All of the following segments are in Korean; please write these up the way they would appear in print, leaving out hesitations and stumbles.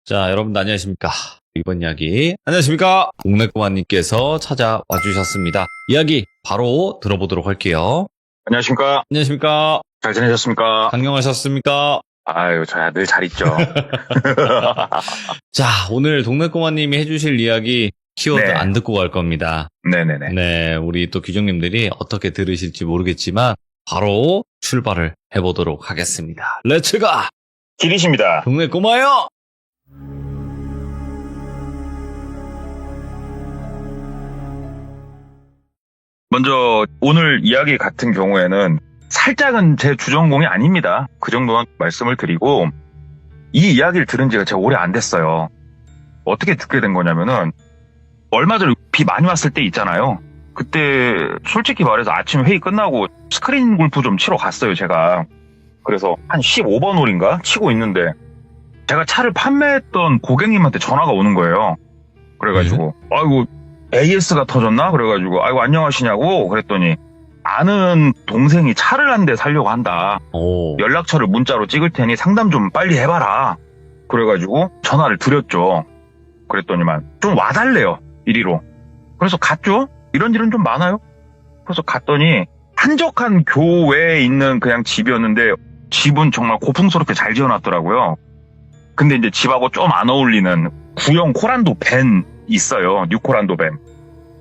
자, 여러분들 안녕하십니까. 이번 이야기 안녕하십니까. 동네꼬마님께서 찾아와 주셨습니다. 이야기 바로 들어보도록 할게요. 안녕하십니까. 안녕하십니까. 잘 지내셨습니까? 안녕하셨습니까. 아유, 저야 늘 잘 있죠. 자, 오늘 동네꼬마님이 해주실 이야기 키워드 네. 안 듣고 갈 겁니다. 네네네. 네, 우리 또 규정님들이 어떻게 들으실지 모르겠지만 바로 출발을 해보도록 하겠습니다. 렛츠가! 길이십니다. 동네꼬마요! 먼저 오늘 이야기 같은 경우에는 살짝은 제 주전공이 아닙니다. 그 정도만 말씀을 드리고, 이 이야기를 들은 지가 제가 오래 안 됐어요. 어떻게 듣게 된 거냐면은 얼마 전에 비 많이 왔을 때 있잖아요. 그때 솔직히 말해서 아침 회의 끝나고 스크린 골프 좀 치러 갔어요, 제가. 그래서 한 15번 홀인가 치고 있는데 제가 차를 판매했던 고객님한테 전화가 오는 거예요. 그래가지고 아이고 AS가 터졌나? 그래가지고 아이고 안녕하시냐고 그랬더니 아는 동생이 차를 한 대 사려고 한다. 오. 연락처를 문자로 찍을 테니 상담 좀 빨리 해봐라. 그래가지고 전화를 드렸죠. 그랬더니만 좀 와달래요. 이리로. 그래서 갔죠. 이런 일은 좀 많아요. 그래서 갔더니 한적한 교외에 있는 그냥 집이었는데 집은 정말 고풍스럽게 잘 지어놨더라고요. 근데 이제 집하고 좀 안 어울리는 구형 코란도 밴 있어요. 뉴 코란도 밴.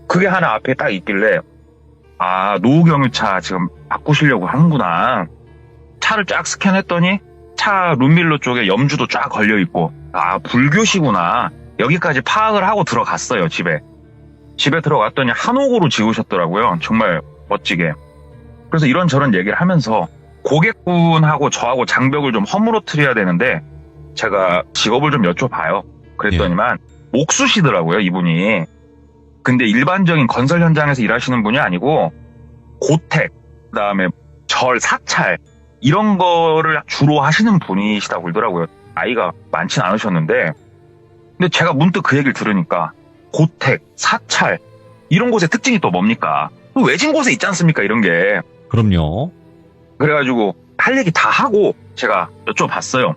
그게 하나 앞에 딱 있길래 아, 노후 경유차 지금 바꾸시려고 하는구나. 차를 쫙 스캔했더니 차 룸밀러 쪽에 염주도 쫙 걸려있고 아, 불교시구나. 여기까지 파악을 하고 들어갔어요, 집에. 집에 들어갔더니 한옥으로 지으셨더라고요. 정말 멋지게. 그래서 이런저런 얘기를 하면서 고객분하고 저하고 장벽을 좀 허물어뜨려야 되는데 제가 직업을 좀 여쭤봐요. 그랬더니만 옥수시더라고요, 이분이. 근데 일반적인 건설 현장에서 일하시는 분이 아니고 고택, 그다음에 절, 사찰 이런 거를 주로 하시는 분이시다고 그러더라고요. 나이가 많진 않으셨는데 근데 제가 문득 그 얘기를 들으니까 고택, 사찰 이런 곳의 특징이 또 뭡니까? 외진 곳에 있지 않습니까? 이런 게. 그럼요. 그래가지고 할 얘기 다 하고 제가 여쭤봤어요.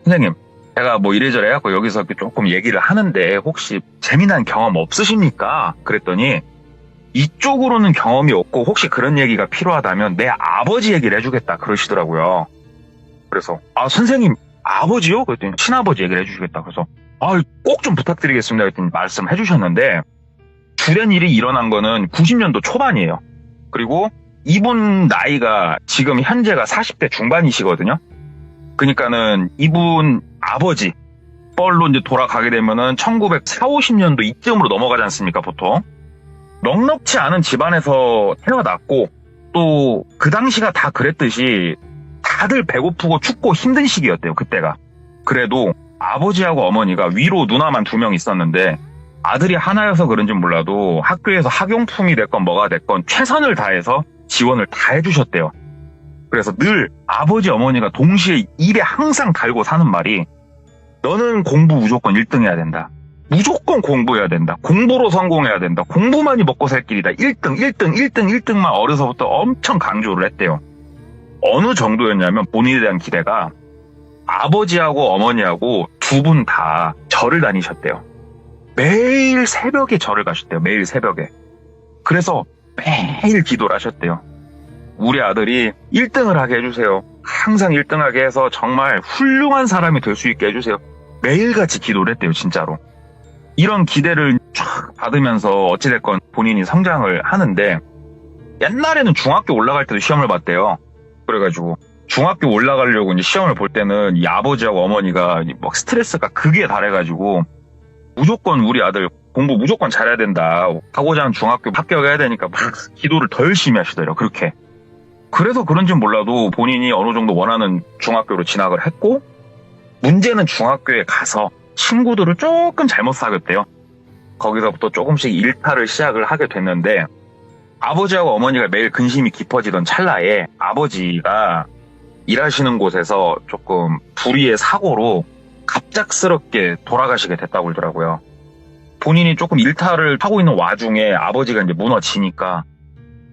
선생님, 제가 뭐 이래저래 해갖고 여기서 조금 얘기를 하는데 혹시 재미난 경험 없으십니까? 그랬더니 이쪽으로는 경험이 없고 혹시 그런 얘기가 필요하다면 내 아버지 얘기를 해주겠다 그러시더라고요. 그래서 아 선생님 아버지요? 그랬더니 친아버지 얘기를 해주시겠다. 그래서 아 꼭 좀 부탁드리겠습니다. 그랬더니 말씀해 주셨는데 주된 일이 일어난 거는 90년도 초반이에요. 그리고 이분 나이가 지금 현재가 40대 중반이시거든요. 그러니까는 이분 아버지 뻘로 이제 돌아가게 되면은 1940, 50년도 이쯤으로 넘어가지 않습니까, 보통? 넉넉치 않은 집안에서 태어났고 또 그 당시가 다 그랬듯이 다들 배고프고 춥고 힘든 시기였대요, 그때가. 그래도 아버지하고 어머니가 위로 누나만 2명 있었는데 아들이 하나여서 그런지 몰라도 학교에서 학용품이 됐건 뭐가 됐건 최선을 다해서 지원을 다 해주셨대요. 그래서 늘 아버지 어머니가 동시에 입에 항상 달고 사는 말이 너는 공부 무조건 1등 해야 된다. 무조건 공부해야 된다. 공부로 성공해야 된다. 공부만이 먹고 살 길이다. 1등, 1등, 1등, 1등만 어려서부터 엄청 강조를 했대요. 어느 정도였냐면 본인에 대한 기대가 아버지하고 어머니하고 두 분 다 절을 다니셨대요. 매일 새벽에 절을 가셨대요. 매일 새벽에. 그래서 매일 기도를 하셨대요. 우리 아들이 1등을 하게 해주세요. 항상 1등하게 해서 정말 훌륭한 사람이 될 수 있게 해주세요. 매일같이 기도를 했대요, 진짜로. 이런 기대를 쫙 받으면서 어찌됐건 본인이 성장을 하는데 옛날에는 중학교 올라갈 때도 시험을 봤대요. 그래가지고 중학교 올라가려고 이제 시험을 볼 때는 이 아버지하고 어머니가 막 스트레스가 극에 달해가지고 무조건 우리 아들 공부 무조건 잘해야 된다. 하고자 하는 중학교 합격해야 되니까 막 기도를 더 열심히 하시더래요. 그렇게. 그래서 그런지는 몰라도 본인이 어느 정도 원하는 중학교로 진학을 했고 문제는 중학교에 가서 친구들을 조금 잘못 사귀었대요. 거기서부터 조금씩 일탈을 시작을 하게 됐는데 아버지하고 어머니가 매일 근심이 깊어지던 찰나에 아버지가 일하시는 곳에서 조금 불의의 사고로 갑작스럽게 돌아가시게 됐다고 그러더라고요. 본인이 조금 일탈을 하고 있는 와중에 아버지가 이제 무너지니까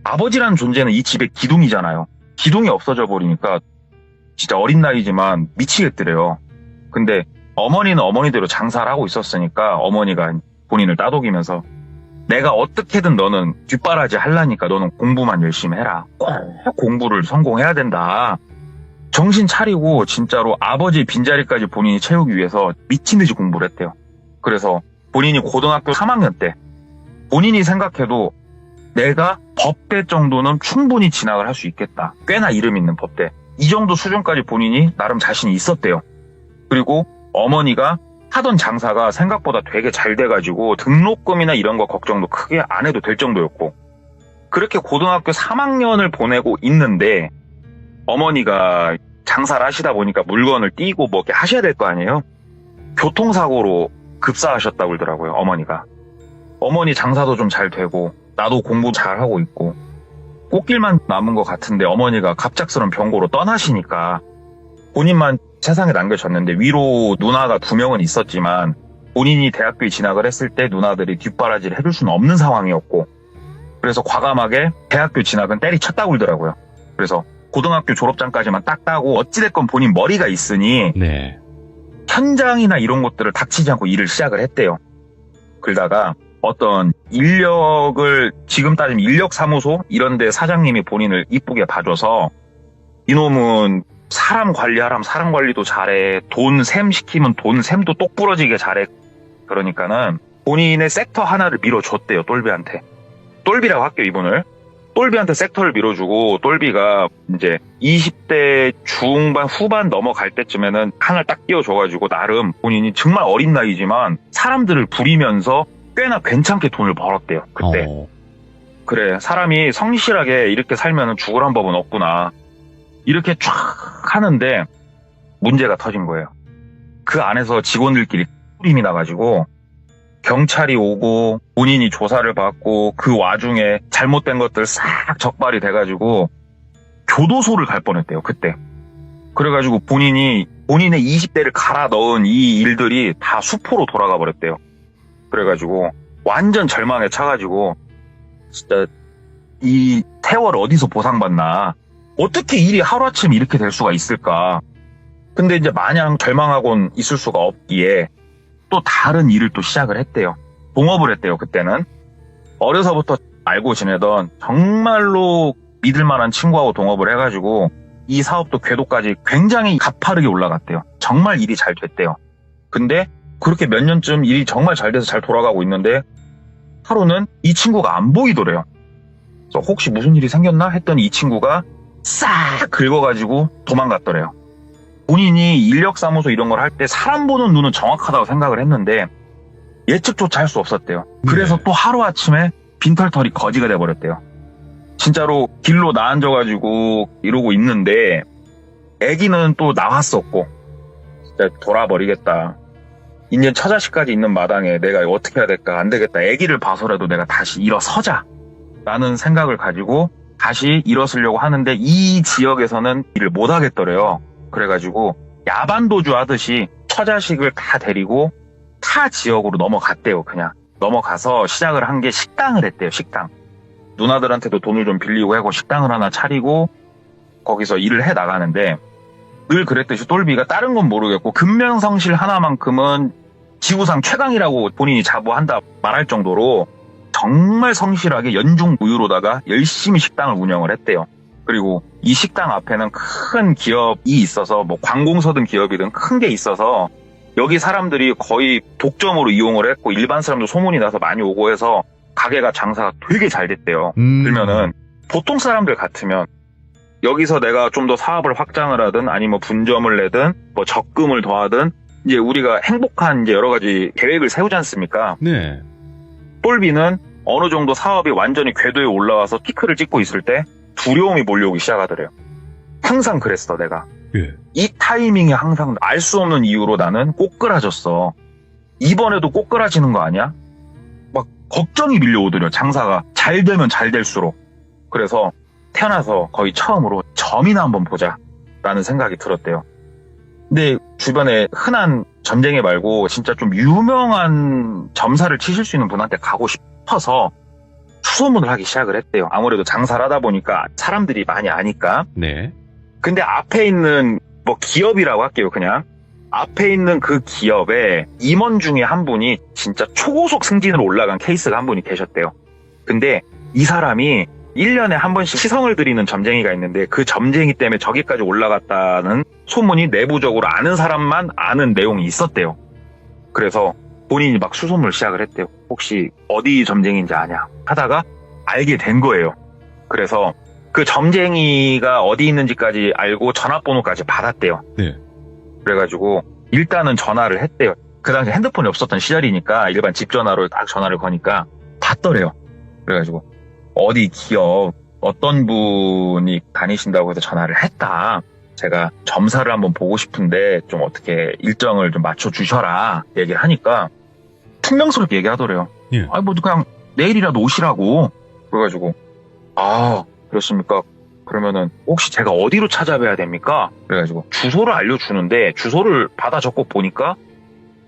아버지라는 존재는 이 집의 기둥이잖아요. 기둥이 없어져 버리니까 진짜 어린 나이지만 미치겠더래요. 근데 어머니는 어머니대로 장사를 하고 있었으니까 어머니가 본인을 따독이면서 내가 어떻게든 너는 뒷바라지 하려니까 너는 공부만 열심히 해라. 꼭 공부를 성공해야 된다. 정신 차리고 진짜로 아버지의 빈자리까지 본인이 채우기 위해서 미친 듯이 공부를 했대요. 그래서 본인이 고등학교 3학년 때 본인이 생각해도 내가 법대 정도는 충분히 진학을 할 수 있겠다. 꽤나 이름 있는 법대. 이 정도 수준까지 본인이 나름 자신이 있었대요. 그리고 어머니가 하던 장사가 생각보다 되게 잘 돼가지고 등록금이나 이런 거 걱정도 크게 안 해도 될 정도였고 그렇게 고등학교 3학년을 보내고 있는데 어머니가 장사를 하시다 보니까 물건을 띄고 뭐 이렇게 하셔야 될 거 아니에요? 교통사고로 급사하셨다고 그러더라고요, 어머니가. 어머니 장사도 좀 잘 되고 나도 공부 잘 하고 있고 꽃길만 남은 것 같은데 어머니가 갑작스러운 병고로 떠나시니까 본인만 세상에 남겨졌는데 위로 누나가 2명은 있었지만 본인이 대학교에 진학을 했을 때 누나들이 뒷바라지를 해줄 수는 없는 상황이었고 그래서 과감하게 대학교 진학은 때리쳤다고 그러더라고요. 그래서 고등학교 졸업장까지만 딱 따고 어찌됐건 본인 머리가 있으니 네. 현장이나 이런 것들을 닥치지 않고 일을 시작을 했대요. 그러다가 어떤 인력을 지금 따지면 인력사무소 이런 데 사장님이 본인을 이쁘게 봐줘서 이놈은 사람 관리하라면 사람 관리도 잘해. 돈 셈 시키면 돈 셈도 똑부러지게 잘해. 그러니까는 본인의 섹터 하나를 밀어줬대요. 똘비한테. 똘비라고 할게요, 이분을. 똘비한테 섹터를 밀어주고 똘비가 이제 20대 중반 후반 넘어갈 때쯤에는 하나를 딱 끼워줘가지고 나름 본인이 정말 어린 나이지만 사람들을 부리면서 꽤나 괜찮게 돈을 벌었대요. 그때. 그래, 사람이 성실하게 이렇게 살면 죽으란 법은 없구나. 이렇게 쫙 하는데 문제가 터진 거예요. 그 안에서 직원들끼리 풀림이 나가지고 경찰이 오고 본인이 조사를 받고 그 와중에 잘못된 것들 싹 적발이 돼가지고 교도소를 갈 뻔했대요. 그때. 그래가지고 본인의 20대를 갈아 넣은 이 일들이 다 수포로 돌아가 버렸대요. 그래가지고 완전 절망에 차가지고 진짜 이 세월 어디서 보상받나. 어떻게 일이 하루아침에 이렇게 될 수가 있을까. 근데 이제 마냥 절망하고는 있을 수가 없기에 또 다른 일을 또 시작을 했대요. 동업을 했대요. 그때는. 어려서부터 알고 지내던 정말로 믿을 만한 친구하고 동업을 해가지고 이 사업도 궤도까지 굉장히 가파르게 올라갔대요. 정말 일이 잘 됐대요. 근데 그렇게 몇 년쯤 일이 정말 잘 돼서 잘 돌아가고 있는데 하루는 이 친구가 안 보이더래요. 그래서 혹시 무슨 일이 생겼나 했더니 이 친구가 싹 긁어가지고 도망갔더래요. 본인이 인력사무소 이런 걸 할 때 사람 보는 눈은 정확하다고 생각을 했는데 예측조차 할 수 없었대요. 그래서 또 하루아침에 빈털털이 거지가 돼버렸대요. 진짜로 길로 나앉아가지고 이러고 있는데 아기는 또 나왔었고 진짜 돌아버리겠다. 이제 처자식까지 있는 마당에 내가 어떻게 해야 될까 안 되겠다. 아기를 봐서라도 내가 다시 일어서자 라는 생각을 가지고 다시 일어서려고 하는데 이 지역에서는 일을 못 하겠더래요. 그래가지고 야반도주 하듯이 처자식을 다 데리고 타 지역으로 넘어갔대요. 그냥 넘어가서 시작을 한 게 식당을 했대요. 식당. 누나들한테도 돈을 좀 빌리고 하고 식당을 하나 차리고 거기서 일을 해 나가는데 늘 그랬듯이 똘비가 다른 건 모르겠고 근면성실 하나만큼은 지구상 최강이라고 본인이 자부한다 말할 정도로 정말 성실하게 연중무휴로다가 열심히 식당을 운영을 했대요. 그리고 이 식당 앞에는 큰 기업이 있어서 뭐 관공서든 기업이든 큰 게 있어서 여기 사람들이 거의 독점으로 이용을 했고 일반 사람도 소문이 나서 많이 오고 해서 가게가 장사가 되게 잘 됐대요. 그러면은 보통 사람들 같으면 여기서 내가 좀 더 사업을 확장을 하든 아니면 분점을 내든 뭐 적금을 더하든 이제 우리가 행복한 이제 여러 가지 계획을 세우지 않습니까? 네. 똘비는 어느 정도 사업이 완전히 궤도에 올라와서 피크를 찍고 있을 때 두려움이 몰려오기 시작하더래요. 항상 그랬어, 내가. 예. 이 타이밍에 항상 알 수 없는 이유로 나는 꼬꾸라졌어. 이번에도 꼬꾸라지는 거 아니야? 막 걱정이 밀려오더래요. 장사가 잘 되면 잘 될수록. 그래서 태어나서 거의 처음으로 점이나 한번 보자 라는 생각이 들었대요. 근데 주변에 흔한 점쟁이 말고 진짜 좀 유명한 점사를 치실 수 있는 분한테 가고 싶어서 수소문을 하기 시작을 했대요. 아무래도 장사를 하다 보니까 사람들이 많이 아니까. 네. 근데 앞에 있는 뭐 기업이라고 할게요. 그냥 앞에 있는 그 기업에 임원 중에 한 분이 진짜 초고속 승진으로 올라간 케이스가 한 분이 계셨대요. 근데 이 사람이 1년에 한 번씩 시성을 들이는 점쟁이가 있는데 그 점쟁이 때문에 저기까지 올라갔다는 소문이 내부적으로 아는 사람만 아는 내용이 있었대요. 그래서 본인이 막 수소문을 시작을 했대요. 혹시 어디 점쟁이인지 아냐 하다가 알게 된 거예요. 그래서 그 점쟁이가 어디 있는지까지 알고 전화번호까지 받았대요. 네. 그래가지고 일단은 전화를 했대요. 그 당시 핸드폰이 없었던 시절이니까 일반 집 전화로 딱 전화를 거니까 받더래요. 그래가지고 어디 기업 어떤 분이 다니신다고 해서 전화를 했다. 제가 점사를 한번 보고 싶은데 좀 어떻게 일정을 좀 맞춰주셔라 얘기를 하니까 퉁명스럽게 얘기하더래요. 예. 아니 뭐 그냥 내일이라도 오시라고. 그래가지고 아 그렇습니까? 그러면은 혹시 제가 어디로 찾아뵈야 됩니까? 그래가지고 주소를 알려주는데 주소를 받아 적고 보니까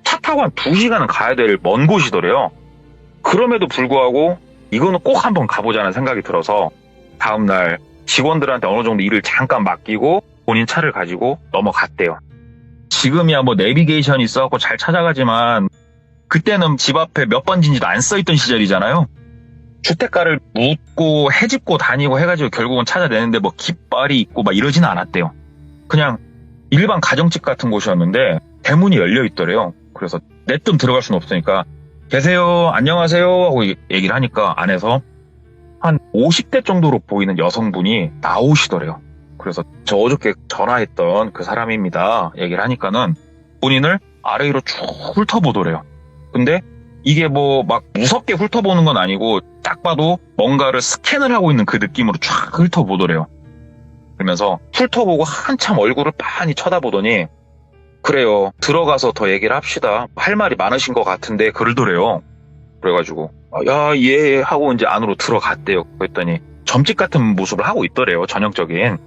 차 타고 한 2시간은 가야 될 먼 곳이더래요. 그럼에도 불구하고 이거는 꼭 한번 가보자는 생각이 들어서 다음날 직원들한테 어느 정도 일을 잠깐 맡기고 본인 차를 가지고 넘어갔대요. 지금이야 뭐 내비게이션이 있어갖고 잘 찾아가지만 그때는 집 앞에 몇 번지인지도 안 써있던 시절이잖아요. 주택가를 묻고 헤집고 다니고 해가지고 결국은 찾아내는데 뭐 깃발이 있고 막 이러지는 않았대요. 그냥 일반 가정집 같은 곳이었는데 대문이 열려 있더래요. 그래서 내뜸 들어갈 수는 없으니까 계세요 안녕하세요 하고 얘기를 하니까 안에서 한 50대 정도로 보이는 여성분이 나오시더래요. 그래서 저 어저께 전화했던 그 사람입니다 얘기를 하니까는 본인을 아래 위로 쭉 훑어보더래요. 근데 이게 뭐 막 무섭게 훑어보는 건 아니고 딱 봐도 뭔가를 스캔을 하고 있는 그 느낌으로 쫙 훑어보더래요. 그러면서 훑어보고 한참 얼굴을 빤히 쳐다보더니 그래요 들어가서 더 얘기를 합시다 할 말이 많으신 것 같은데 그러더래요. 그래가지고 야 예 하고 이제 안으로 들어갔대요. 그랬더니 점집 같은 모습을 하고 있더래요. 전형적인.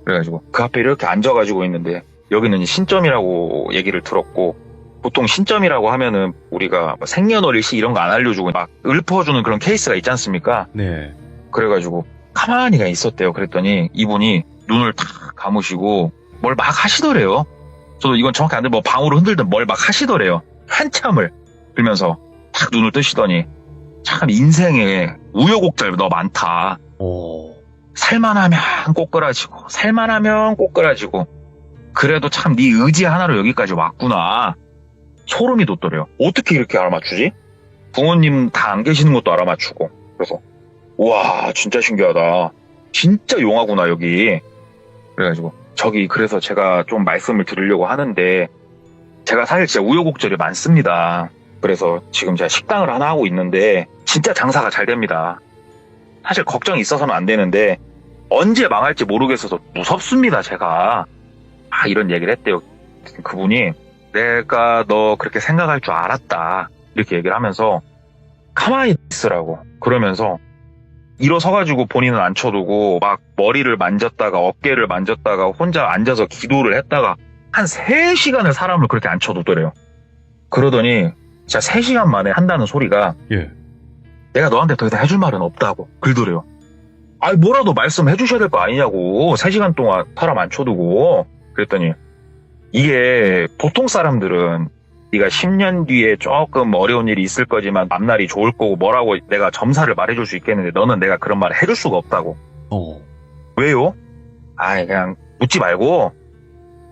그래가지고 그 앞에 이렇게 앉아가지고 있는데 여기는 신점이라고 얘기를 들었고 보통 신점이라고 하면은 우리가 생년월일시 이런 거 안 알려주고 막 읊어주는 그런 케이스가 있지 않습니까? 네. 그래가지고 가만히가 있었대요. 그랬더니 이분이 눈을 탁 감으시고 뭘 막 하시더래요. 저도 이건 정확히 안 돼. 뭐 방으로 흔들든 뭘 막 하시더래요. 한참을. 그러면서 탁 눈을 뜨시더니 참 인생에 우여곡절 너 많다. 오. 살만하면 꼬꾸라지고 살만하면 꼬꾸라지고 그래도 참 네 의지 하나로 여기까지 왔구나. 소름이 돋더래요. 어떻게 이렇게 알아맞추지? 부모님 다 안 계시는 것도 알아맞추고. 그래서 우와 진짜 신기하다. 진짜 용하구나 여기. 그래가지고 저기 그래서 제가 좀 말씀을 드리려고 하는데 제가 사실 진짜 우여곡절이 많습니다. 그래서 지금 제가 식당을 하나 하고 있는데 진짜 장사가 잘 됩니다. 사실 걱정이 있어서는 안 되는데 언제 망할지 모르겠어서 무섭습니다 제가. 이런 얘기를 했대요. 그분이 내가 너 그렇게 생각할 줄 알았다 이렇게 얘기를 하면서 가만히 있으라고 그러면서 일어서가지고 본인은 앉혀두고 막 머리를 만졌다가 어깨를 만졌다가 혼자 앉아서 기도를 했다가 한 3시간을 사람을 그렇게 앉혀두더래요. 그러더니 진짜 3시간 만에 한다는 소리가 예. 내가 너한테 더 이상 해줄 말은 없다고 그러더래요. 아니 뭐라도 말씀해 주셔야 될 거 아니냐고 3시간 동안 사람 앉혀두고. 그랬더니 이게 보통 사람들은 네가 10년 뒤에 조금 어려운 일이 있을 거지만 앞날이 좋을 거고 뭐라고 내가 점사를 말해줄 수 있겠는데 너는 내가 그런 말을 해줄 수가 없다고. 왜요? 그냥 묻지 말고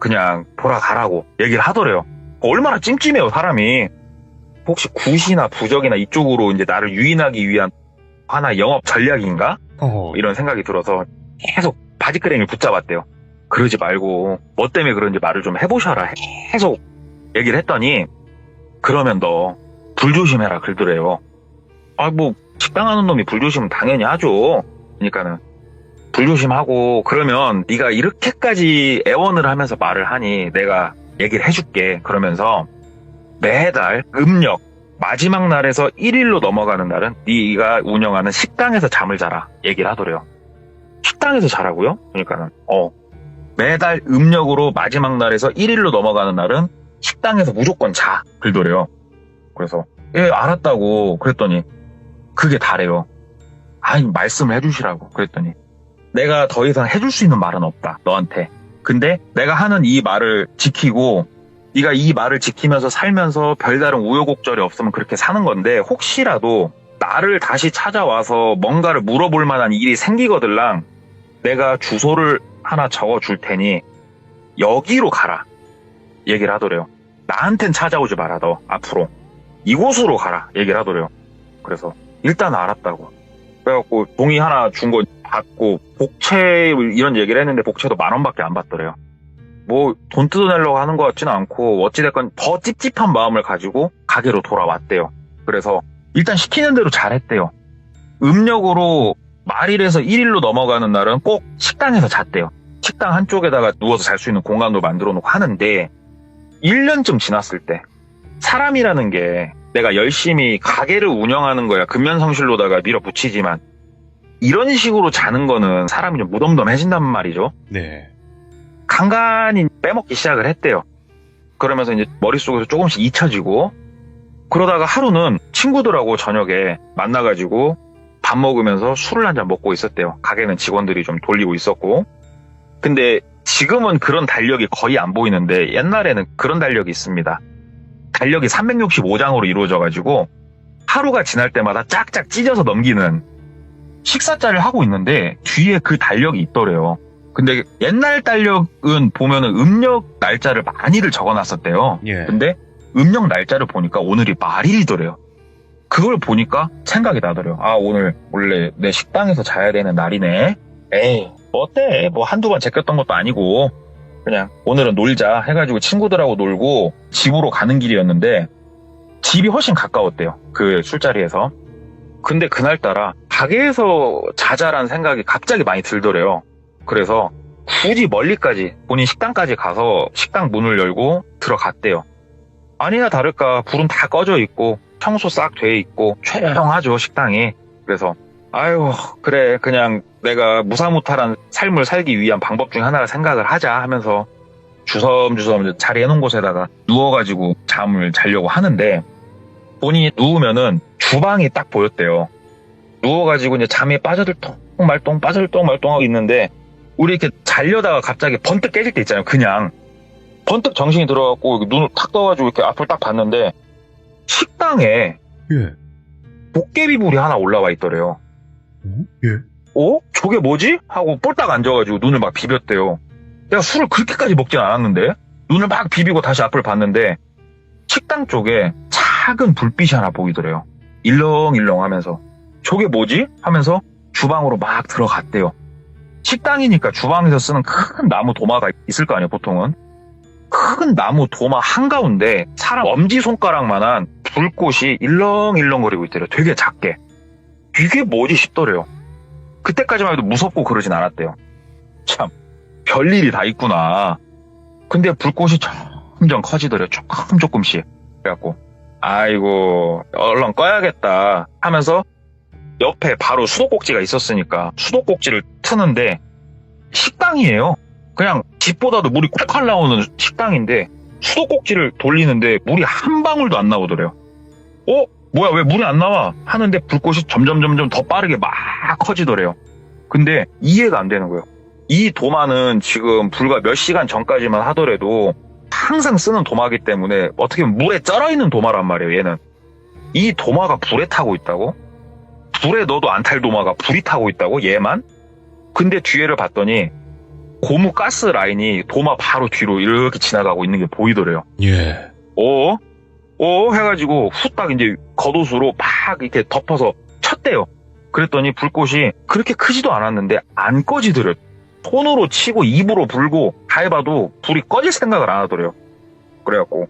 그냥 돌아가라고 얘기를 하더래요. 얼마나 찜찜해요 사람이. 혹시 굿이나 부적이나 이쪽으로 이제 나를 유인하기 위한 하나 영업 전략인가? 이런 생각이 들어서 계속 바지끄레기를 붙잡았대요. 그러지 말고 뭐 때문에 그런지 말을 좀 해보셔라 계속 얘기를 했더니 그러면 너 불조심해라 그러더래요. 뭐 식당 하는 놈이 불조심은 당연히 하죠. 그러니까는 불조심하고 그러면 네가 이렇게까지 애원을 하면서 말을 하니 내가 얘기를 해줄게. 그러면서 매달 음력 마지막 날에서 1일로 넘어가는 날은 네가 운영하는 식당에서 잠을 자라 얘기를 하더래요. 식당에서 자라고요? 그러니까는 매달 음력으로 마지막 날에서 1일로 넘어가는 날은 식당에서 무조건 자 그러더래요. 그래서 예 알았다고 그랬더니 그게 다래요. 말씀을 해주시라고 그랬더니 내가 더 이상 해줄 수 있는 말은 없다 너한테. 근데 내가 하는 이 말을 지키고 네가 이 말을 지키면서 살면서 별다른 우여곡절이 없으면 그렇게 사는 건데 혹시라도 나를 다시 찾아와서 뭔가를 물어볼 만한 일이 생기거들랑 내가 주소를 하나 적어줄 테니 여기로 가라 얘기를 하더래요. 나한텐 찾아오지 마라. 너 앞으로 이곳으로 가라 얘기를 하더래요. 그래서 일단 알았다고. 그래갖고 종이 하나 준 거 받고 복채 이런 얘기를 했는데 복채도 10,000원밖에 안 받더래요. 뭐 돈 뜯어내려고 하는 것 같지는 않고 어찌됐건 더 찝찝한 마음을 가지고 가게로 돌아왔대요. 그래서 일단 시키는 대로 잘했대요. 음력으로 말일에서 1일로 넘어가는 날은 꼭 식당에서 잤대요. 식당 한쪽에다가 누워서 잘 수 있는 공간도 만들어 놓고 하는데 1년쯤 지났을 때 사람이라는 게 내가 열심히 가게를 운영하는 거야 근면성실로다가 밀어붙이지만 이런 식으로 자는 거는 사람이 좀 무덤덤해진단 말이죠. 네. 간간히 빼먹기 시작을 했대요. 그러면서 이제 머릿속에서 조금씩 잊혀지고 그러다가 하루는 친구들하고 저녁에 만나가지고 밥 먹으면서 술을 한잔 먹고 있었대요. 가게는 직원들이 좀 돌리고 있었고. 근데 지금은 그런 달력이 거의 안 보이는데 옛날에는 그런 달력이 있습니다. 달력이 365장으로 이루어져가지고 하루가 지날 때마다 짝짝 찢어서 넘기는 식사자를 하고 있는데 뒤에 그 달력이 있더래요. 근데 옛날 달력은 보면은 음력 날짜를 많이들 적어놨었대요. 예. 근데 음력 날짜를 보니까 오늘이 말일이더래요. 그걸 보니까 생각이 나더래요. 아, 오늘 원래 내 식당에서 자야 되는 날이네. 에이, 뭐 어때? 뭐 한두 번 제꼈던 것도 아니고 그냥 오늘은 놀자 해가지고 친구들하고 놀고 집으로 가는 길이었는데 집이 훨씬 가까웠대요. 그 술자리에서. 근데 그날따라 가게에서 자자란 생각이 갑자기 많이 들더래요. 그래서 굳이 멀리까지 본인 식당까지 가서 식당 문을 열고 들어갔대요. 아니나 다를까 불은 다 꺼져 있고 청소 싹 돼 있고 조용하죠 식당이. 그래서 아유 그래 그냥 내가 무사무탈한 삶을 살기 위한 방법 중에 하나를 생각을 하자 하면서 주섬주섬 자리해 놓은 곳에다가 누워가지고 잠을 자려고 하는데 본인이 누우면은 주방이 딱 보였대요. 누워가지고 이제 잠에 빠져들똥 말똥 빠져들똥 말똥 하고 있는데 우리 이렇게 자려다가 갑자기 번뜩 깨질 때 있잖아요. 그냥 번뜩 정신이 들어갖고 눈을 탁 떠가지고 이렇게 앞을 딱 봤는데 식당에 예. 도깨비불이 하나 올라와 있더래요. 예. 저게 뭐지? 하고 폴딱 앉아가지고 눈을 막 비볐대요. 내가 술을 그렇게까지 먹진 않았는데 눈을 막 비비고 다시 앞을 봤는데 식당 쪽에 작은 불빛이 하나 보이더래요. 일렁일렁 하면서 저게 뭐지? 하면서 주방으로 막 들어갔대요. 식당이니까 주방에서 쓰는 큰 나무 도마가 있을 거 아니에요, 보통은. 큰 나무 도마 한가운데 사람 엄지손가락만한 불꽃이 일렁일렁거리고 있더래요. 되게 작게. 이게 뭐지 싶더래요. 그때까지만 해도 무섭고 그러진 않았대요. 참, 별일이 다 있구나. 근데 불꽃이 점점 커지더래요. 조금씩. 그래갖고, 아이고, 얼른 꺼야겠다 하면서 옆에 바로 수도꼭지가 있었으니까 수도꼭지를 트는데 식당이에요. 그냥 집보다도 물이 콸콸 나오는 식당인데 수도꼭지를 돌리는데 물이 한 방울도 안 나오더래요. 뭐야 왜 물이 안 나와? 하는데 불꽃이 점점 더 빠르게 막 커지더래요. 근데 이해가 안 되는 거예요. 이 도마는 지금 불과 몇 시간 전까지만 하더라도 항상 쓰는 도마기 때문에 어떻게 보면 물에 쩔어있는 도마란 말이에요. 얘는. 이 도마가 불에 타고 있다고? 불에 넣어도 안 탈 도마가 불이 타고 있다고? 얘만? 근데 뒤에를 봤더니 고무 가스 라인이 도마 바로 뒤로 이렇게 지나가고 있는 게 보이더래요. 예. 해가지고 후딱 이제 겉옷으로 막 이렇게 덮어서 쳤대요. 그랬더니 불꽃이 그렇게 크지도 않았는데 안 꺼지더래요. 손으로 치고 입으로 불고 다 해봐도 불이 꺼질 생각을 안 하더래요. 그래갖고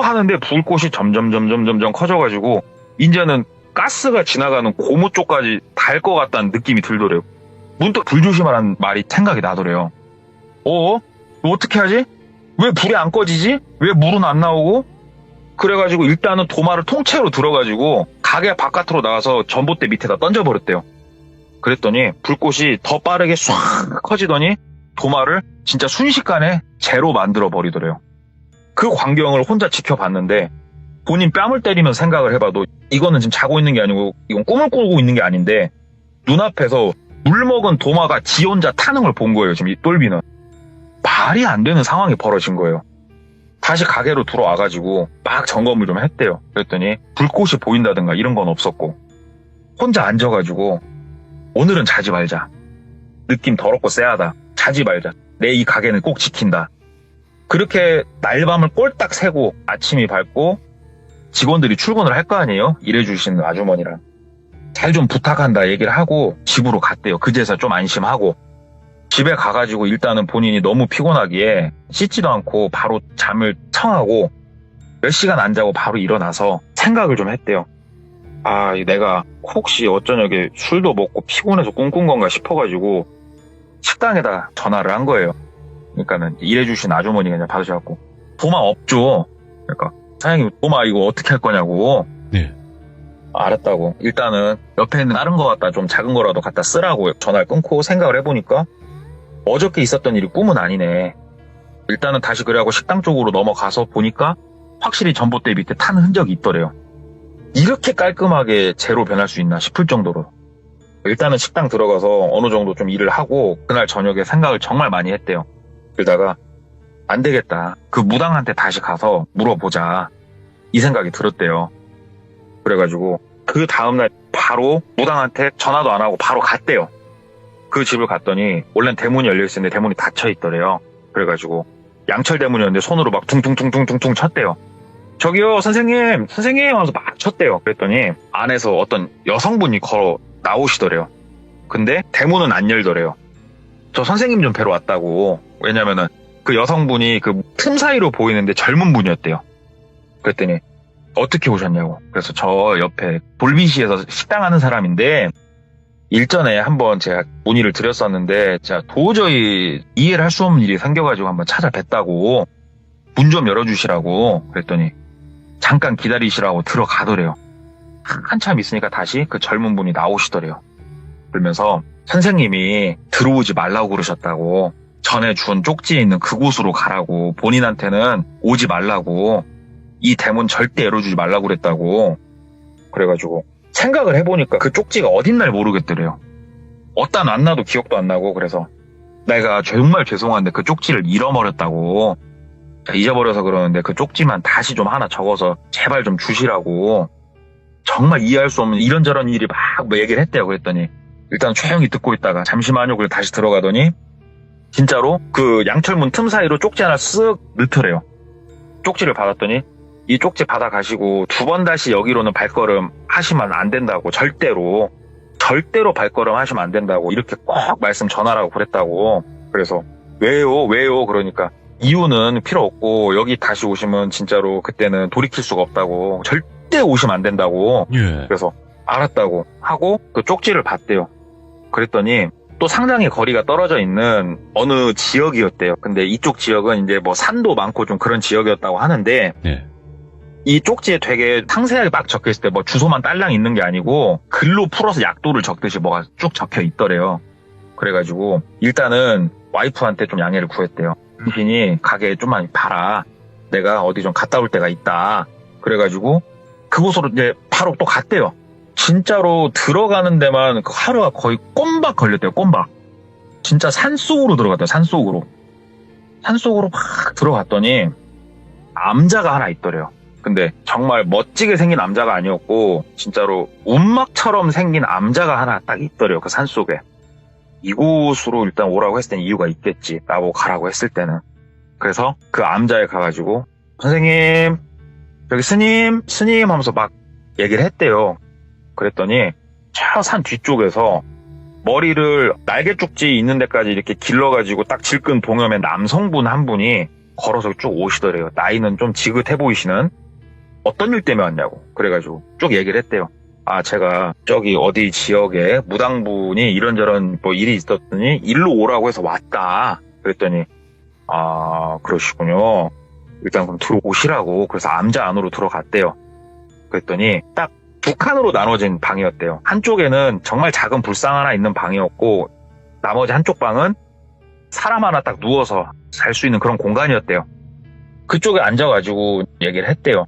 하는데 불꽃이 점점 커져가지고 이제는 가스가 지나가는 고무 쪽까지 달 것 같다는 느낌이 들더래요. 문득 불조심하라는 말이 생각이 나더래요. 어떻게 하지? 왜 불이 안 꺼지지? 왜 물은 안 나오고? 그래가지고 일단은 도마를 통째로 들어가지고 가게 바깥으로 나가서 전봇대 밑에다 던져버렸대요. 그랬더니 불꽃이 더 빠르게 싹 커지더니 도마를 진짜 순식간에 제로 만들어 버리더래요. 그 광경을 혼자 지켜봤는데 본인 뺨을 때리면 생각을 해봐도 이거는 지금 자고 있는 게 아니고 이건 꿈을 꾸고 있는 게 아닌데 눈앞에서 물 먹은 도마가 지 혼자 타는 걸 본 거예요. 지금 이 똘비는. 말이 안 되는 상황이 벌어진 거예요. 다시 가게로 들어와가지고 막 점검을 좀 했대요. 그랬더니 불꽃이 보인다든가 이런 건 없었고 혼자 앉아가지고 오늘은 자지 말자. 느낌 더럽고 쎄하다. 자지 말자. 내 이 가게는 꼭 지킨다. 그렇게 날밤을 꼴딱 새고 아침이 밝고 직원들이 출근을 할 거 아니에요? 일해주시는 아주머니랑. 잘 좀 부탁한다 얘기를 하고 집으로 갔대요. 그제서 좀 안심하고. 집에 가가지고 일단은 본인이 너무 피곤하기에 씻지도 않고 바로 잠을 청하고 몇 시간 안 자고 바로 일어나서 생각을 좀 했대요. 아, 내가 혹시 어쩌냐게 술도 먹고 피곤해서 꿈꾼 건가 싶어가지고 식당에다 전화를 한 거예요. 그러니까는 일해주신 아주머니가 그냥 받으셔갖고 도마 없죠. 그러니까 사장님 도마 이거 어떻게 할 거냐고. 네. 알았다고. 일단은 옆에 있는 다른 거 갖다 좀 작은 거라도 갖다 쓰라고 전화를 끊고 생각을 해보니까 어저께 있었던 일이 꿈은 아니네. 일단은 다시 그래하고 식당 쪽으로 넘어가서 보니까 확실히 전봇대 밑에 탄 흔적이 있더래요. 이렇게 깔끔하게 제로 변할 수 있나 싶을 정도로. 일단은 식당 들어가서 어느 정도 좀 일을 하고 그날 저녁에 생각을 정말 많이 했대요. 그러다가 안 되겠다. 그 무당한테 다시 가서 물어보자. 이 생각이 들었대요. 그래가지고 그 다음날 바로 무당한테 전화도 안 하고 바로 갔대요. 그 집을 갔더니 원래는 대문이 열려있었는데 대문이 닫혀있더래요. 그래가지고 양철 대문이었는데 손으로 막 퉁퉁퉁퉁퉁 쳤대요. 저기요 선생님 하면서 막 쳤대요. 그랬더니 안에서 어떤 여성분이 걸어 나오시더래요. 근데 대문은 안 열더래요. 저 선생님 좀 뵈러 왔다고. 왜냐면은 그 여성분이 그 틈 사이로 보이는데 젊은 분이었대요. 그랬더니 어떻게 오셨냐고. 그래서 저 옆에 볼비시에서 식당 하는 사람인데 일전에 한번 제가 문의를 드렸었는데 제가 도저히 이해를 할 수 없는 일이 생겨가지고 한번 찾아뵀다고 문 좀 열어주시라고. 그랬더니 잠깐 기다리시라고 들어가더래요. 한참 있으니까 다시 그 젊은 분이 나오시더래요. 그러면서 선생님이 들어오지 말라고 그러셨다고, 전에 준 쪽지에 있는 그곳으로 가라고, 본인한테는 오지 말라고, 이 대문 절대 열어주지 말라고 그랬다고. 그래가지고 생각을 해보니까 그 쪽지가 어딘날 모르겠더래요. 어디다 놨나도 기억도 안 나고. 그래서 내가 정말 죄송한데 그 쪽지를 잃어버렸다고, 잊어버려서 그러는데 그 쪽지만 다시 좀 하나 적어서 제발 좀 주시라고. 정말 이해할 수 없는 이런저런 일이 막 얘기를 했대요. 그랬더니 일단 조용히 듣고 있다가 잠시만요. 그리고 다시 들어가더니 진짜로 그 양철문 틈 사이로 쪽지 하나 쓱 넣더래요. 쪽지를 받았더니 이 쪽지 받아가시고 2번 다시 여기로는 발걸음 하시면 안 된다고. 절대로 발걸음 하시면 안 된다고 이렇게 꼭 말씀 전하라고 그랬다고. 그래서 왜요? 그러니까 이유는 필요 없고 여기 다시 오시면 진짜로 그때는 돌이킬 수가 없다고. 절대 오시면 안 된다고. 예. 그래서 알았다고 하고 그 쪽지를 봤대요. 그랬더니 또 상당히 거리가 떨어져 있는 어느 지역이었대요. 근데 이쪽 지역은 이제 뭐 산도 많고 좀 그런 지역이었다고 하는데 예. 이 쪽지에 되게 상세하게 막 적혀있을 때 뭐 주소만 딸랑 있는 게 아니고 글로 풀어서 약도를 적듯이 뭐가 쭉 적혀 있더래요. 그래가지고 일단은 와이프한테 좀 양해를 구했대요. 당신이 가게 좀만 봐라. 내가 어디 좀 갔다 올 때가 있다. 그래가지고 그곳으로 이제 바로 또 갔대요. 진짜로 들어가는 데만 그 하루가 거의 꼼박 걸렸대요. 꼼박. 진짜 산속으로 들어갔대요. 산속으로 막 들어갔더니 암자가 하나 있더래요. 근데 정말 멋지게 생긴 암자가 아니었고 진짜로 운막처럼 생긴 암자가 하나 딱 있더래요. 그 산속에. 이곳으로 일단 오라고 했을 땐 이유가 있겠지. 나보고 가라고 했을 때는. 그래서 그 암자에 가가지고 선생님, 저기 스님 하면서 막 얘기를 했대요. 그랬더니 저 산 뒤쪽에서 머리를 날개 쪽지 있는 데까지 이렇게 길러가지고 딱 질끈 동여맨 남성분 한 분이 걸어서 쭉 오시더래요. 나이는 좀 지긋해 보이시는. 어떤 일 때문에 왔냐고. 그래가지고 쭉 얘기를 했대요. 아, 제가 저기 어디 지역에 무당분이 이런저런 뭐 일이 있었더니 일로 오라고 해서 왔다. 그랬더니 아, 그러시군요. 일단 그럼 들어오시라고. 그래서 암자 안으로 들어갔대요. 그랬더니 딱 2칸으로 나눠진 방이었대요. 한쪽에는 정말 작은 불상 하나 있는 방이었고 나머지 한쪽 방은 사람 하나 딱 누워서 잘 수 있는 그런 공간이었대요. 그쪽에 앉아가지고 얘기를 했대요.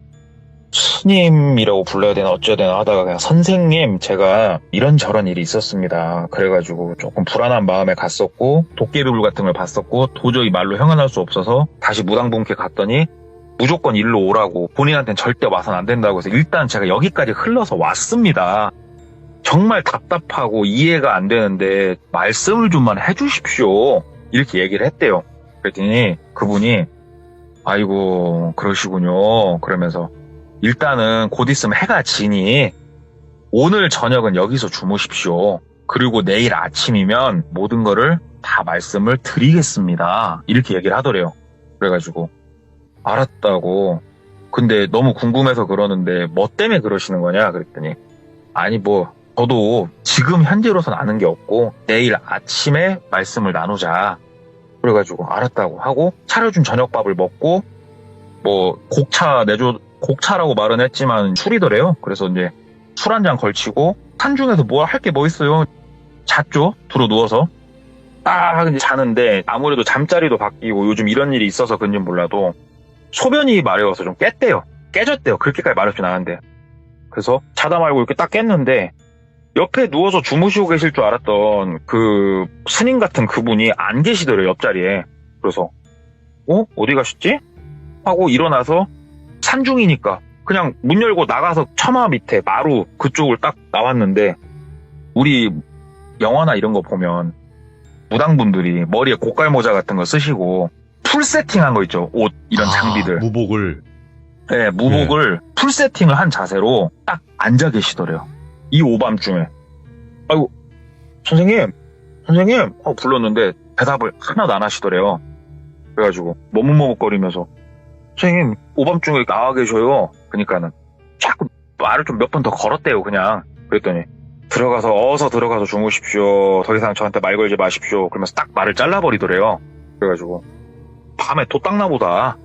스님이라고 불러야 되나 어쩌야 되나 하다가 그냥 선생님, 제가 이런저런 일이 있었습니다. 그래가지고 조금 불안한 마음에 갔었고 도깨비불 같은 걸 봤었고 도저히 말로 형언할 수 없어서 다시 무당분께 갔더니 무조건 일로 오라고, 본인한테는 절대 와서는 안 된다고 해서 일단 제가 여기까지 흘러서 왔습니다. 정말 답답하고 이해가 안 되는데 말씀을 좀만 해주십시오. 이렇게 얘기를 했대요. 그랬더니 그분이 아이고 그러시군요. 그러면서 일단은 곧 있으면 해가 지니 오늘 저녁은 여기서 주무십시오. 그리고 내일 아침이면 모든 거를 다 말씀을 드리겠습니다. 이렇게 얘기를 하더래요. 그래가지고 알았다고. 근데 너무 궁금해서 그러는데 뭐 때문에 그러시는 거냐 그랬더니 아니 뭐 저도 지금 현재로선 아는 게 없고 내일 아침에 말씀을 나누자. 그래가지고 알았다고 하고 차려준 저녁밥을 먹고 뭐 곡차라고 말은 했지만 술이더래요. 그래서 이제 술 한 잔 걸치고 산중에서 뭐 할 게 뭐 있어요. 잤죠. 들어 누워서 딱 이제 자는데 아무래도 잠자리도 바뀌고 요즘 이런 일이 있어서 그런지 몰라도 소변이 마려워서 좀 깨졌대요. 그렇게까지 마렵진 않은데. 그래서 자다 말고 이렇게 딱 깼는데 옆에 누워서 주무시고 계실 줄 알았던 그 스님 같은 그분이 안 계시더래요. 옆자리에. 그래서 어디 가셨지? 하고 일어나서 산중이니까 그냥 문 열고 나가서 처마 밑에 마루 그쪽을 딱 나왔는데 우리 영화나 이런 거 보면 무당분들이 머리에 고깔모자 같은 거 쓰시고 풀 세팅한 거 있죠. 옷 이런 장비들. 무복을. 네, 무복을 풀 세팅을 한 자세로 딱 앉아 계시더래요. 이 오밤중에. 아이고 선생님 불렀는데 대답을 하나도 안 하시더래요. 그래가지고 머뭇머뭇거리면서 선생님 오밤중에 나와 계셔요. 그러니까는 자꾸 말을 좀 몇 번 더 걸었대요. 그냥. 그랬더니 어서 들어가서 주무십시오. 더 이상 저한테 말 걸지 마십시오. 그러면서 딱 말을 잘라버리더래요. 그래가지고 밤에 도딱나 보다.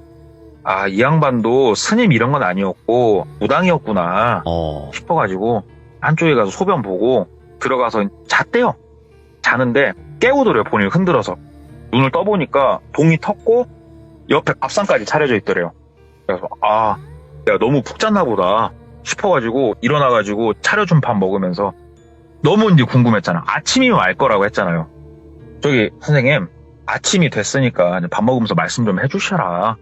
아, 이 양반도 스님 이런 건 아니었고 무당이었구나 싶어가지고 한쪽에 가서 소변 보고 들어가서 잤대요. 자는데 깨우더래요. 본인을 흔들어서. 눈을 떠보니까 동이 텄고 옆에 밥상까지 차려져 있더래요. 그래서 내가 너무 푹 잤나 보다 싶어가지고 일어나가지고 차려준 밥 먹으면서 너무 이제 궁금했잖아. 아침이면 알 거라고 했잖아요. 저기 선생님 아침이 됐으니까 밥 먹으면서 말씀 좀 해주셔라.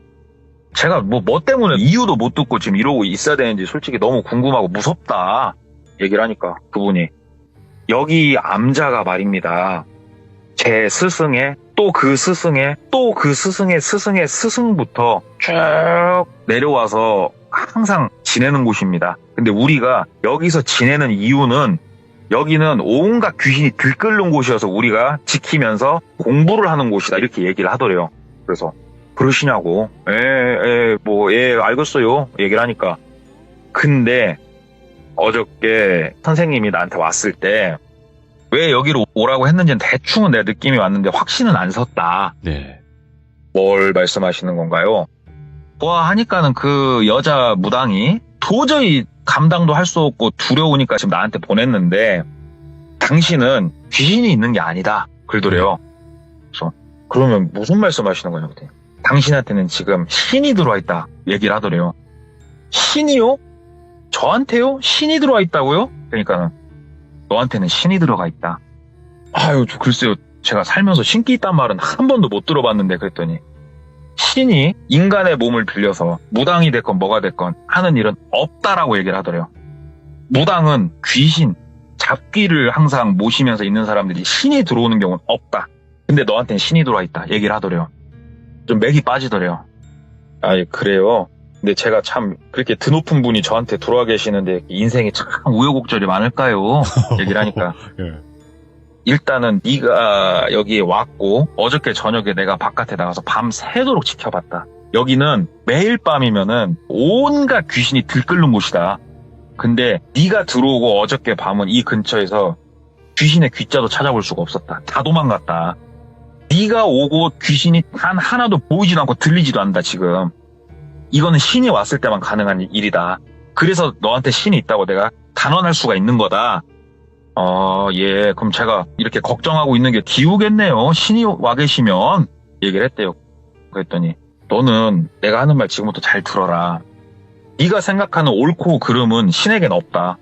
제가 뭐 때문에 이유도 못 듣고 지금 이러고 있어야 되는지 솔직히 너무 궁금하고 무섭다 얘기를 하니까 그분이 여기 암자가 말입니다. 제 스승의 또 그 스승의 또 그 스승의 스승의 스승부터 쭉 내려와서 항상 지내는 곳입니다. 근데 우리가 여기서 지내는 이유는 여기는 온갖 귀신이 들끓는 곳이어서 우리가 지키면서 공부를 하는 곳이다. 이렇게 얘기를 하더래요. 그래서 그러시냐고. 알겠어요. 얘기를 하니까. 근데 어저께 선생님이 나한테 왔을 때 왜 여기로 오라고 했는지는 대충은 내 느낌이 왔는데 확신은 안 섰다. 네. 뭘 말씀하시는 건가요? 보아하니까는 그 여자 무당이 도저히 감당도 할 수 없고 두려우니까 지금 나한테 보냈는데 당신은 귀신이 있는 게 아니다. 그러더래요. 그래서 그러면 무슨 말씀하시는 거냐 그랬더니 당신한테는 지금 신이 들어와 있다 얘기를 하더래요. 신이요? 저한테요? 신이 들어와 있다고요? 그러니까는 너한테는 신이 들어가 있다. 아유 글쎄요. 제가 살면서 신기 있단 말은 한 번도 못 들어봤는데 그랬더니 신이 인간의 몸을 빌려서 무당이 됐건 뭐가 됐건 하는 일은 없다라고 얘기를 하더래요. 무당은 귀신, 잡귀를 항상 모시면서 있는 사람들이 신이 들어오는 경우는 없다. 근데 너한테는 신이 들어와 있다 얘기를 하더래요. 좀 맥이 빠지더래요. 그래요. 근데 제가 참 그렇게 드높은 분이 저한테 들어와 계시는데 인생에 참 우여곡절이 많을까요? 얘기를 하니까 예. 일단은 네가 여기에 왔고 어저께 저녁에 내가 바깥에 나가서 밤 새도록 지켜봤다. 여기는 매일 밤이면은 온갖 귀신이 들끓는 곳이다. 근데 네가 들어오고 어저께 밤은 이 근처에서 귀신의 귀자도 찾아볼 수가 없었다. 다 도망갔다. 네가 오고 귀신이 단 하나도 보이지도 않고 들리지도 않는다 지금. 이거는 신이 왔을 때만 가능한 일이다. 그래서 너한테 신이 있다고 내가 단언할 수가 있는 거다. 예. 그럼 제가 이렇게 걱정하고 있는 게 기우겠네요. 신이 와 계시면 얘기를 했대요. 그랬더니 너는 내가 하는 말 지금부터 잘 들어라. 네가 생각하는 옳고 그름은 신에겐 없다.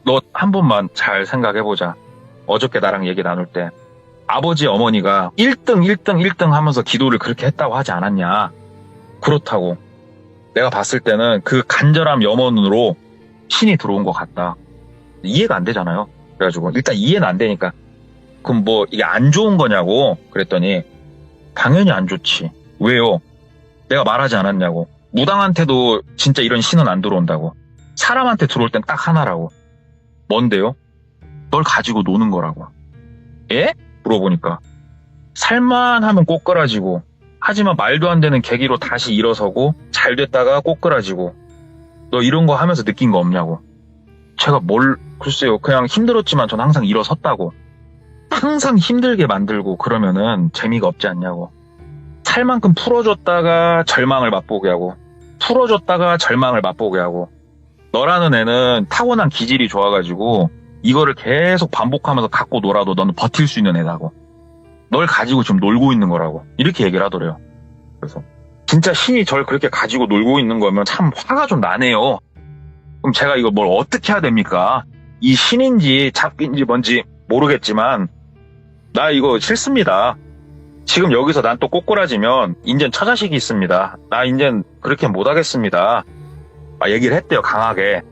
너 한 번만 잘 생각해보자. 어저께 나랑 얘기 나눌 때 아버지 어머니가 1등 하면서 기도를 그렇게 했다고 하지 않았냐. 그렇다고. 내가 봤을 때는 그 간절함 염원으로 신이 들어온 것 같다. 이해가 안 되잖아요. 그래가지고 일단 이해는 안 되니까 그럼 뭐 이게 안 좋은 거냐고 그랬더니 당연히 안 좋지. 왜요? 내가 말하지 않았냐고. 무당한테도 진짜 이런 신은 안 들어온다고. 사람한테 들어올 땐 딱 하나라고. 뭔데요? 널 가지고 노는 거라고. 예? 물어보니까 살만하면 꼬꾸라지고 하지만 말도 안 되는 계기로 다시 일어서고 잘 됐다가 꼬꾸라지고 너 이런 거 하면서 느낀 거 없냐고. 제가 글쎄요. 그냥 힘들었지만 전 항상 일어섰다고. 항상 힘들게 만들고 그러면은 재미가 없지 않냐고. 살 만큼 풀어줬다가 절망을 맛보게 하고 풀어줬다가 절망을 맛보게 하고 너라는 애는 타고난 기질이 좋아가지고 이거를 계속 반복하면서 갖고 놀아도 너는 버틸 수 있는 애다고. 널 가지고 지금 놀고 있는 거라고. 이렇게 얘기를 하더래요. 그래서 진짜 신이 절 그렇게 가지고 놀고 있는 거면 참 화가 좀 나네요. 그럼 제가 이거 뭘 어떻게 해야 됩니까? 이 신인지 잡기인지 뭔지 모르겠지만 나 이거 싫습니다. 지금 여기서 난 또 꼬꾸라지면 인젠 처자식이 있습니다. 나 인젠 그렇게 못하겠습니다. 얘기를 했대요. 강하게.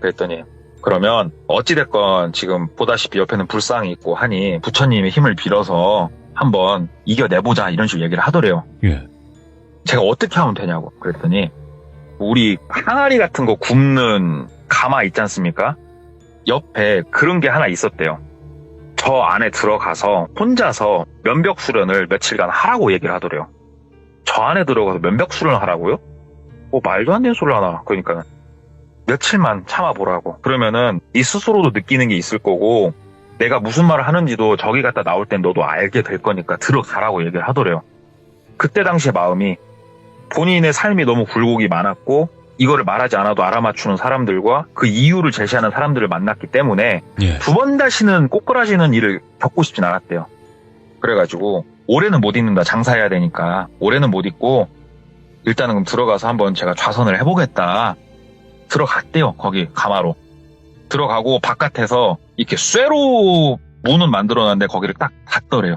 그랬더니 그러면 어찌됐건 지금 보다시피 옆에는 불상이 있고 하니 부처님의 힘을 빌어서 한번 이겨내보자 이런 식으로 얘기를 하더래요. 예. 제가 어떻게 하면 되냐고. 그랬더니 우리 항아리 같은 거 굽는 가마 있지 않습니까? 옆에 그런 게 하나 있었대요. 저 안에 들어가서 혼자서 면벽 수련을 며칠간 하라고 얘기를 하더래요. 저 안에 들어가서 면벽 수련을 하라고요? 말도 안 되는 소리를 하나. 그러니까 며칠만 참아보라고. 그러면은 네 스스로도 느끼는 게 있을 거고 내가 무슨 말을 하는지도 저기 갔다 나올 땐 너도 알게 될 거니까 들어가라고 얘기를 하더래요. 그때 당시의 마음이 본인의 삶이 너무 굴곡이 많았고 이거를 말하지 않아도 알아맞추는 사람들과 그 이유를 제시하는 사람들을 만났기 때문에 예. 두 번 다시는 꼬꾸라지는 일을 겪고 싶진 않았대요. 그래가지고 올해는 못 잊는다. 장사해야 되니까 올해는 못 잊고 일단은 그럼 들어가서 한번 제가 좌선을 해보겠다. 들어갔대요. 거기 가마로. 들어가고 바깥에서 이렇게 쇠로 문은 만들어놨는데 거기를 딱 닫더래요.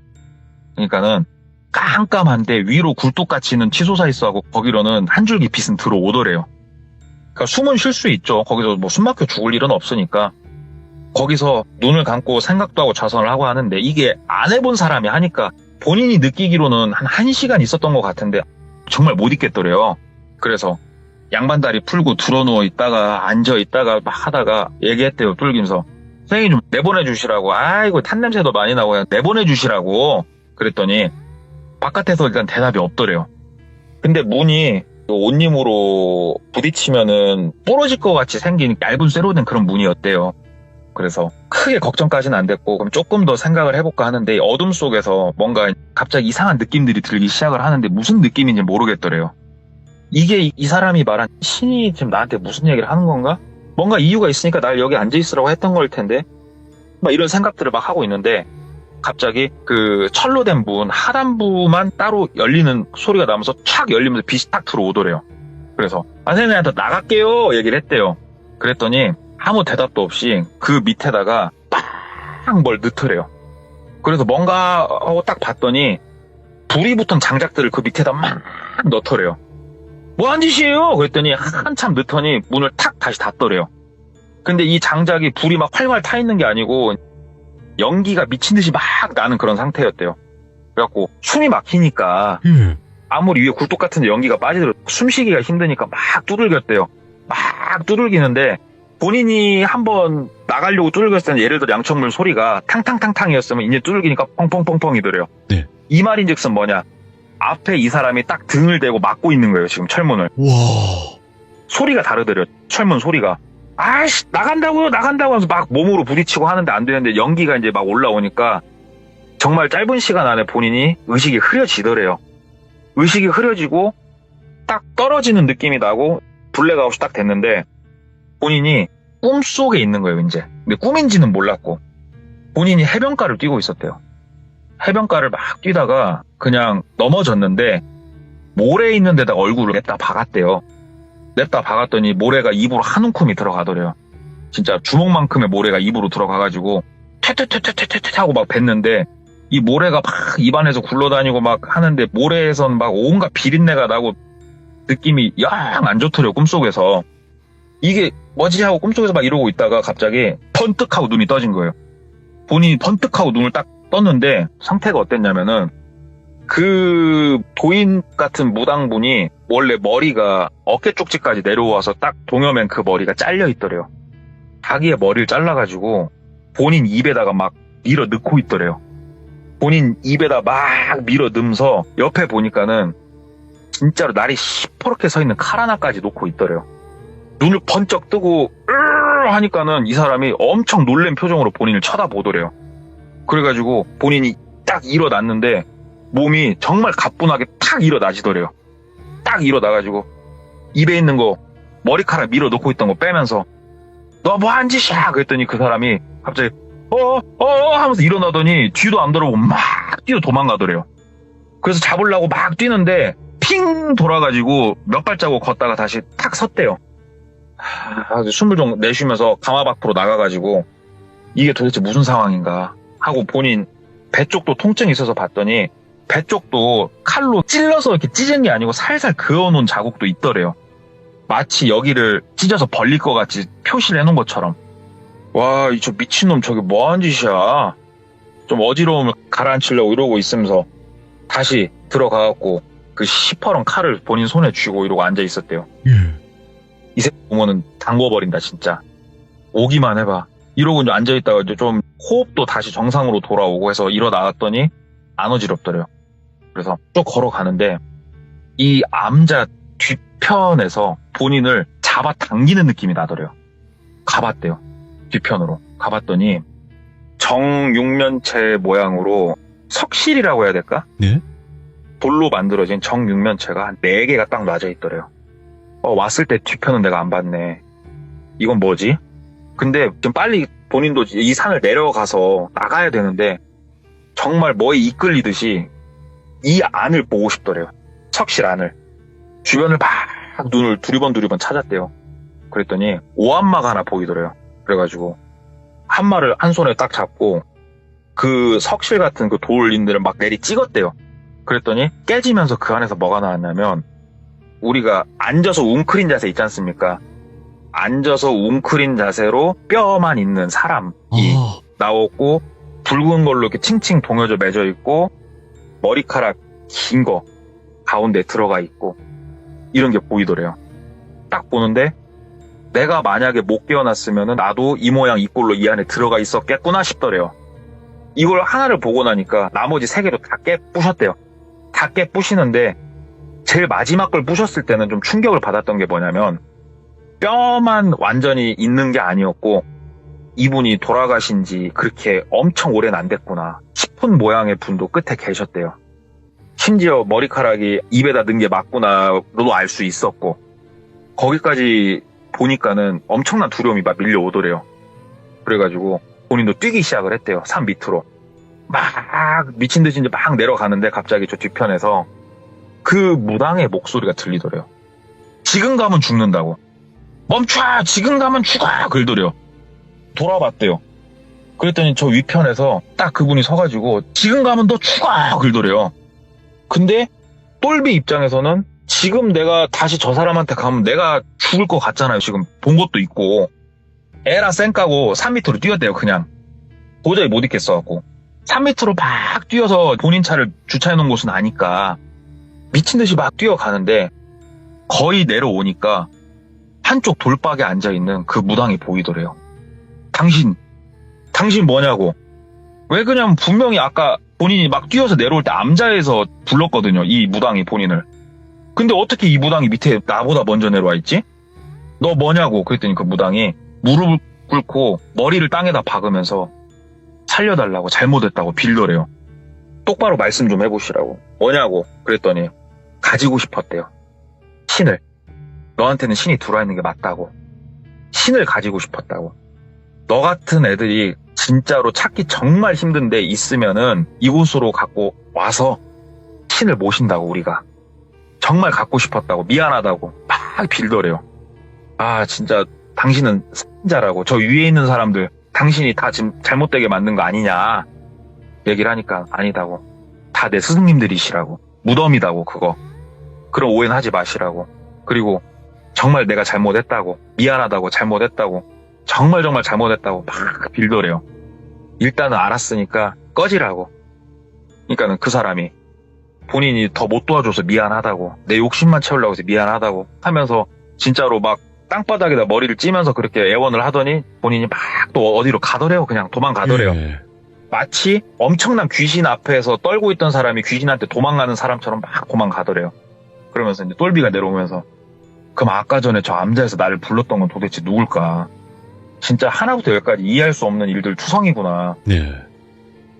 그러니까는 깜깜한데 위로 굴뚝같이 있는 치솟아 있어하고 거기로는 한 줄기 빛은 들어오더래요. 그러니까 숨은 쉴 수 있죠. 거기서 뭐 숨 막혀 죽을 일은 없으니까. 거기서 눈을 감고 생각도 하고 좌선을 하고 하는데 이게 안 해본 사람이 하니까 본인이 느끼기로는 한 1시간 있었던 것 같은데 정말 못 있겠더래요. 그래서 양반다리 풀고 들어누워 있다가 앉아 있다가 막 하다가 얘기했대요. 뚫기면서 선생님 좀 내보내 주시라고. 아이고 탄냄새도 많이 나고 그냥 내보내 주시라고. 그랬더니 바깥에서 일단 대답이 없더래요. 근데 문이 옷님으로 부딪히면은 부러질 것 같이 생긴 얇은 쇠로 된 그런 문이었대요. 그래서 크게 걱정까지는 안 됐고 그럼 조금 더 생각을 해볼까 하는데 어둠 속에서 뭔가 갑자기 이상한 느낌들이 들기 시작을 하는데 무슨 느낌인지 모르겠더래요. 이게 이 사람이 말한 신이 지금 나한테 무슨 얘기를 하는 건가? 뭔가 이유가 있으니까 날 여기 앉아있으라고 했던 걸 텐데 막 이런 생각들을 막 하고 있는데 갑자기 그 철로 된 문 하단부만 따로 열리는 소리가 나면서 촥 열리면서 빛이 딱 들어오더래요. 그래서 선생님한테 나갈게요 얘기를 했대요. 그랬더니 아무 대답도 없이 그 밑에다가 팍 뭘 넣더래요. 그래서 뭔가 하고 딱 봤더니 불이 붙은 장작들을 그 밑에다 막 넣더래요. 뭐 한 짓이에요? 그랬더니 한참 넣더니 문을 탁 다시 닫더래요. 근데 이 장작이 불이 막 활활 타 있는 게 아니고 연기가 미친 듯이 막 나는 그런 상태였대요. 그래갖고 숨이 막히니까 아무리 위에 굴뚝 같은 데 연기가 빠지더라도 숨쉬기가 힘드니까 막 두들겼대요. 막 두들기는데 본인이 한번 나가려고 두들겼을 때는 예를 들어 양천물 소리가 탕탕탕탕이었으면 이제 두들기니까 펑펑펑펑이더래요. 네. 이 말인즉슨 뭐냐. 앞에 이 사람이 딱 등을 대고 막고 있는 거예요. 지금 철문을. 와. 소리가 다르더래요. 철문 소리가. 아이씨 나간다고요 하면서 막 몸으로 부딪히고 하는데 안 되는데 연기가 이제 막 올라오니까 정말 짧은 시간 안에 본인이 의식이 흐려지더래요. 의식이 흐려지고 딱 떨어지는 느낌이 나고 블랙아웃이 딱 됐는데 본인이 꿈속에 있는 거예요 이제. 근데 꿈인지는 몰랐고 본인이 해변가를 뛰고 있었대요. 해변가를 막 뛰다가 그냥 넘어졌는데 모래 있는 데다가 얼굴을 냈다 박았대요. 냈다 박았더니 모래가 입으로 한 움큼이 들어가더래요. 진짜 주먹만큼의 모래가 입으로 들어가가지고 퇴퇴퇴퇴퇴퇴 하고 막 뱉는데 이 모래가 막 입안에서 굴러다니고 막 하는데 모래에선 막 온갖 비린내가 나고 느낌이 영 안 좋더래요, 꿈속에서. 이게 뭐지 하고 꿈속에서 막 이러고 있다가 갑자기 번뜩하고 눈이 떠진 거예요. 본인이 번뜩하고 눈을 딱 떴는데 상태가 어땠냐면은 그 도인 같은 무당분이 원래 머리가 어깨 쪽지까지 내려와서 딱 동여맨 그 머리가 잘려 있더래요. 자기의 머리를 잘라가지고 본인 입에다가 막 밀어 넣고 있더래요. 본인 입에다 막 밀어 넣으면서 옆에 보니까는 진짜로 날이 시퍼렇게 서 있는 칼 하나까지 놓고 있더래요. 눈을 번쩍 뜨고 하니까는 이 사람이 엄청 놀란 표정으로 본인을 쳐다보더래요. 그래가지고 본인이 딱 일어났는데 몸이 정말 가뿐하게 탁 일어나지더래요. 딱 일어나가지고 입에 있는 거 머리카락 밀어 놓고 있던 거 빼면서 너 뭐 한 짓이야? 그랬더니 그 사람이 갑자기 하면서 일어나더니 뒤도 안 돌아보고 막 뛰어 도망가더래요. 그래서 잡으려고 막 뛰는데 핑 돌아가지고 몇 발자국 걷다가 다시 탁 섰대요. 숨을 좀 내쉬면서 가마 밖으로 나가가지고 이게 도대체 무슨 상황인가 하고 본인 배 쪽도 통증이 있어서 봤더니 배 쪽도 칼로 찔러서 이렇게 찢은 게 아니고 살살 그어놓은 자국도 있더래요. 마치 여기를 찢어서 벌릴 것 같이 표시를 해놓은 것처럼. 와, 저 미친놈 저게 뭐한 짓이야. 좀 어지러움을 가라앉히려고 이러고 있으면서 다시 들어가갖고 그 시퍼런 칼을 본인 손에 쥐고 이러고 앉아 있었대요. 이 새끼 보면은 담궈버린다 진짜. 오기만 해봐. 이러고 이제 앉아있다가 이제 좀 호흡도 다시 정상으로 돌아오고 해서 일어나갔더니 안 어지럽더래요. 그래서 쭉 걸어가는데 이 암자 뒤편에서 본인을 잡아당기는 느낌이 나더래요. 가봤대요. 뒤편으로. 가봤더니 정육면체 모양으로 석실이라고 해야 될까? 네? 돌로 만들어진 정육면체가 한 4개가 딱 놔져 있더래요. 왔을 때 뒤편은 내가 안 봤네. 이건 뭐지? 근데 좀 빨리 본인도 이 산을 내려가서 나가야 되는데 정말 뭐에 이끌리듯이 이 안을 보고 싶더래요. 석실 안을. 주변을 막 눈을 두리번 찾았대요. 그랬더니 오한마가 하나 보이더래요. 그래가지고 한마를 한 손에 딱 잡고 그 석실 같은 그 돌인들을 막 내리 찍었대요. 그랬더니 깨지면서 그 안에서 뭐가 나왔냐면 우리가 앉아서 웅크린 자세 있지 않습니까? 앉아서 웅크린 자세로 뼈만 있는 사람이 나왔고 붉은 걸로 이렇게 칭칭 동여져 맺어 있고 머리카락 긴 거 가운데 들어가 있고 이런 게 보이더래요. 딱 보는데 내가 만약에 못 깨어났으면 나도 이 모양 이 꼴로 이 안에 들어가 있었겠구나 싶더래요. 이걸 하나를 보고 나니까 나머지 3개도 다 깨부셨대요. 다 깨부시는데 제일 마지막 걸 부셨을 때는 좀 충격을 받았던 게 뭐냐면 뼈만 완전히 있는 게 아니었고 이분이 돌아가신 지 그렇게 엄청 오래는 안 됐구나 싶은 모양의 분도 끝에 계셨대요. 심지어 머리카락이 입에다 넣은 게 맞구나로도 알 수 있었고 거기까지 보니까는 엄청난 두려움이 막 밀려오더래요. 그래가지고 본인도 뛰기 시작을 했대요. 산 밑으로. 막 미친 듯이 이제 막 내려가는데 갑자기 저 뒤편에서 그 무당의 목소리가 들리더래요. 지금 가면 죽는다고. 멈춰! 지금 가면 죽어! 그러더래요. 돌아봤대요. 그랬더니 저 위편에서 딱 그분이 서가지고 지금 가면 너 죽어! 그러더래요. 근데 똘비 입장에서는 지금 내가 다시 저 사람한테 가면 내가 죽을 것 같잖아요. 지금 본 것도 있고. 에라 쌩까고 산 밑으로 뛰었대요. 그냥. 도저히 못 있겠어갖고. 산 밑으로 막 뛰어서 본인 차를 주차해놓은 곳은 아니까 미친 듯이 막 뛰어가는데 거의 내려오니까 한쪽 돌박에 앉아있는 그 무당이 보이더래요. 당신 뭐냐고. 왜 그냥 분명히 아까 본인이 막 뛰어서 내려올 때 암자에서 불렀거든요. 이 무당이 본인을. 근데 어떻게 이 무당이 밑에 나보다 먼저 내려와 있지? 너 뭐냐고. 그랬더니 그 무당이 무릎을 꿇고 머리를 땅에다 박으면서 살려달라고 잘못했다고 빌더래요. 똑바로 말씀 좀 해보시라고. 뭐냐고. 그랬더니 가지고 싶었대요. 신을. 너한테는 신이 들어와 있는 게 맞다고. 신을 가지고 싶었다고. 너 같은 애들이 진짜로 찾기 정말 힘든데 있으면은 이곳으로 갖고 와서 신을 모신다고 우리가. 정말 갖고 싶었다고. 미안하다고. 막 빌더래요. 아 진짜 당신은 살인자라고. 저 위에 있는 사람들 당신이 다 지금 잘못되게 만든 거 아니냐 얘기를 하니까 아니다고. 다 내 스승님들이시라고. 무덤이다고 그거. 그런 오해는 하지 마시라고. 그리고 정말 내가 잘못했다고, 미안하다고, 잘못했다고, 정말 잘못했다고 막 빌더래요. 일단은 알았으니까 꺼지라고. 그러니까는 그 사람이 본인이 더 못 도와줘서 미안하다고, 내 욕심만 채우려고 해서 미안하다고 하면서 진짜로 막 땅바닥에다 머리를 찌면서 그렇게 애원을 하더니 본인이 막 또 어디로 가더래요. 그냥 도망가더래요. 예. 마치 엄청난 귀신 앞에서 떨고 있던 사람이 귀신한테 도망가는 사람처럼 막 도망가더래요. 그러면서 이제 똘비가 내려오면서 그럼 아까 전에 저 암자에서 나를 불렀던 건 도대체 누굴까? 진짜 하나부터 열까지 이해할 수 없는 일들 투성이구나. 네.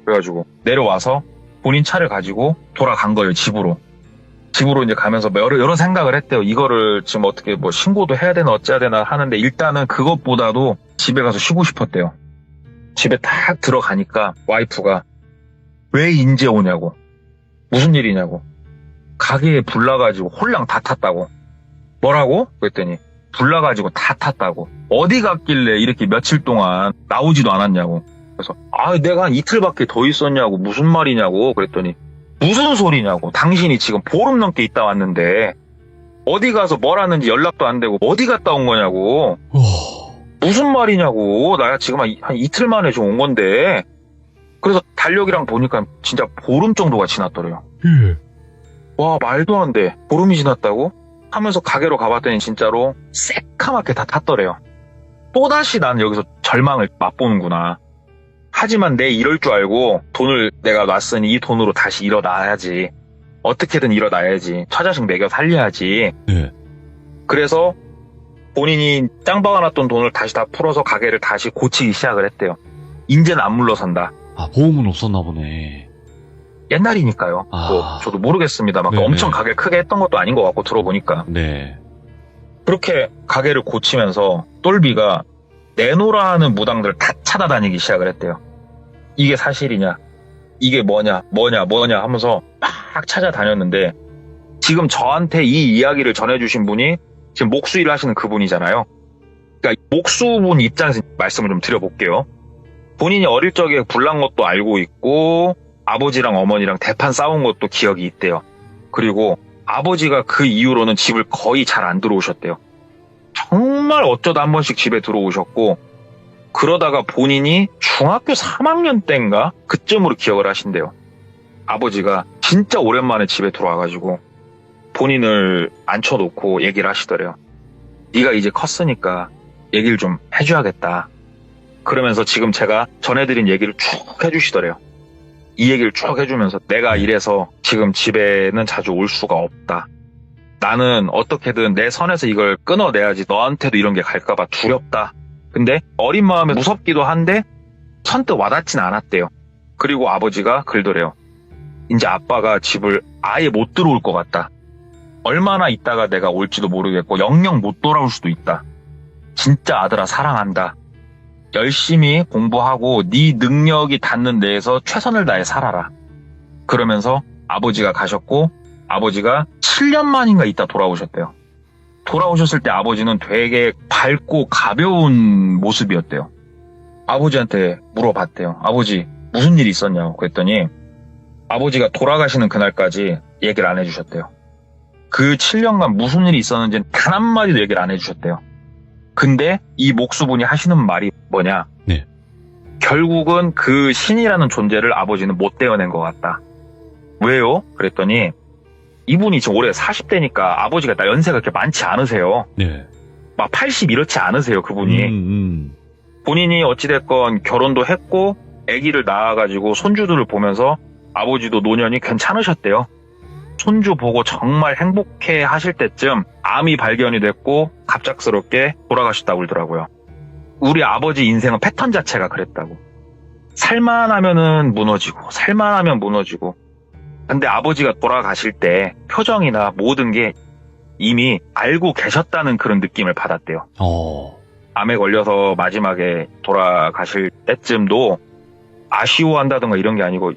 그래가지고 내려와서 본인 차를 가지고 돌아간 거예요. 집으로 이제 가면서 여러 생각을 했대요. 이거를 지금 어떻게 뭐 신고도 해야 되나 어찌해야 되나 하는데 일단은 그것보다도 집에 가서 쉬고 싶었대요. 집에 딱 들어가니까 와이프가 왜 인제 오냐고, 무슨 일이냐고, 가게에 불 나가지고 홀랑 다 탔다고. 뭐라고? 그랬더니 불 나가지고 다 탔다고. 어디 갔길래 이렇게 며칠 동안 나오지도 않았냐고. 그래서 내가 한 이틀밖에 더 있었냐고, 무슨 말이냐고 그랬더니 무슨 소리냐고, 당신이 지금 보름 넘게 있다 왔는데 어디 가서 뭘 하는지 연락도 안 되고 어디 갔다 온 거냐고. 무슨 말이냐고. 나 지금 한 이틀 만에 좀 온 건데. 그래서 달력이랑 보니까 진짜 보름 정도가 지났더래요. 와, 말도 안 돼. 보름이 지났다고? 하면서 가게로 가봤더니 진짜로 새카맣게 다 탔더래요. 또다시 난 여기서 절망을 맛보는구나. 하지만 내 이럴 줄 알고 돈을 내가 놨으니 이 돈으로 다시 일어나야지. 어떻게든 일어나야지. 처자식 먹여 살려야지. 네. 그래서 본인이 짱 박아놨던 돈을 다시 다 풀어서 가게를 다시 고치기 시작을 했대요. 인제는 안 물러선다. 아, 보험은 없었나 보네. 옛날이니까요. 뭐 저도 모르겠습니다. 막 네네. 엄청 가게 크게 했던 것도 아닌 것 같고 들어보니까. 네. 그렇게 가게를 고치면서 똘비가 내노라 하는 무당들을 다 찾아다니기 시작을 했대요. 이게 사실이냐, 이게 뭐냐 하면서 막 찾아다녔는데 지금 저한테 이 이야기를 전해주신 분이 지금 목수 일을 하시는 그분이잖아요. 그러니까 목수분 입장에서 말씀을 좀 드려볼게요. 본인이 어릴 적에 불난 것도 알고 있고 아버지랑 어머니랑 대판 싸운 것도 기억이 있대요. 그리고 아버지가 그 이후로는 집을 거의 잘 안 들어오셨대요. 정말 어쩌다 한 번씩 집에 들어오셨고, 그러다가 본인이 중학교 3학년 때인가 그쯤으로 기억을 하신대요. 아버지가 진짜 오랜만에 집에 들어와가지고 본인을 앉혀놓고 얘기를 하시더래요. 네가 이제 컸으니까 얘기를 좀 해줘야겠다. 그러면서 지금 제가 전해드린 얘기를 쭉 해주시더래요. 이 얘기를 쭉 해주면서 내가 이래서 지금 집에는 자주 올 수가 없다. 나는 어떻게든 내 선에서 이걸 끊어내야지. 너한테도 이런 게 갈까봐 두렵다. 근데 어린 마음에 무섭기도 한데 선뜻 와닿진 않았대요. 그리고 아버지가 그러더래요. 이제 아빠가 집을 아예 못 들어올 것 같다. 얼마나 있다가 내가 올지도 모르겠고 영영 못 돌아올 수도 있다. 진짜 아들아 사랑한다. 열심히 공부하고 네 능력이 닿는 데에서 최선을 다해 살아라. 그러면서 아버지가 가셨고 아버지가 7년 만인가 있다 돌아오셨대요. 돌아오셨을 때 아버지는 되게 밝고 가벼운 모습이었대요. 아버지한테 물어봤대요. 아버지 무슨 일이 있었냐고 그랬더니 아버지가 돌아가시는 그날까지 얘기를 안 해주셨대요. 그 7년간 무슨 일이 있었는지는 단 한마디도 얘기를 안 해주셨대요. 근데 이 목수분이 하시는 말이 뭐냐? 네. 결국은 그 신이라는 존재를 아버지는 못 떼어낸 것 같다. 왜요? 그랬더니 이분이 지금 올해 40대니까 아버지가 나 연세가 그렇게 많지 않으세요. 네. 막 80 이렇지 않으세요, 그분이. 본인이 어찌됐건 결혼도 했고 아기를 낳아가지고 손주들을 보면서 아버지도 노년이 괜찮으셨대요. 손주 보고 정말 행복해 하실 때쯤 암이 발견이 됐고 갑작스럽게 돌아가셨다고 그러더라고요. 우리 아버지 인생은 패턴 자체가 그랬다고. 살만하면은 무너지고 살만하면 무너지고. 근데 아버지가 돌아가실 때 표정이나 모든 게 이미 알고 계셨다는 그런 느낌을 받았대요. 암에 걸려서 마지막에 돌아가실 때쯤도 아쉬워한다든가 이런 게 아니고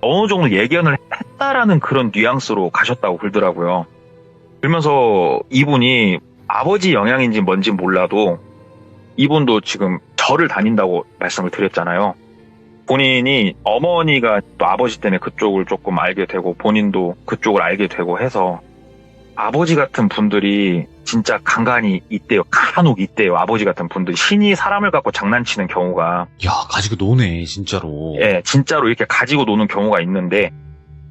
어느 정도 예견을 했다라는 그런 뉘앙스로 가셨다고 그러더라고요. 그러면서 이분이 아버지 영향인지 뭔지 몰라도 이분도 지금 절을 다닌다고 말씀을 드렸잖아요. 본인이 어머니가 또 아버지 때문에 그쪽을 조금 알게 되고 본인도 그쪽을 알게 되고 해서 아버지 같은 분들이 진짜 간간이 있대요. 간혹 있대요. 아버지 같은 분들이 신이 사람을 갖고 장난치는 경우가 야, 가지고 노네, 진짜로. 예, 진짜로 이렇게 가지고 노는 경우가 있는데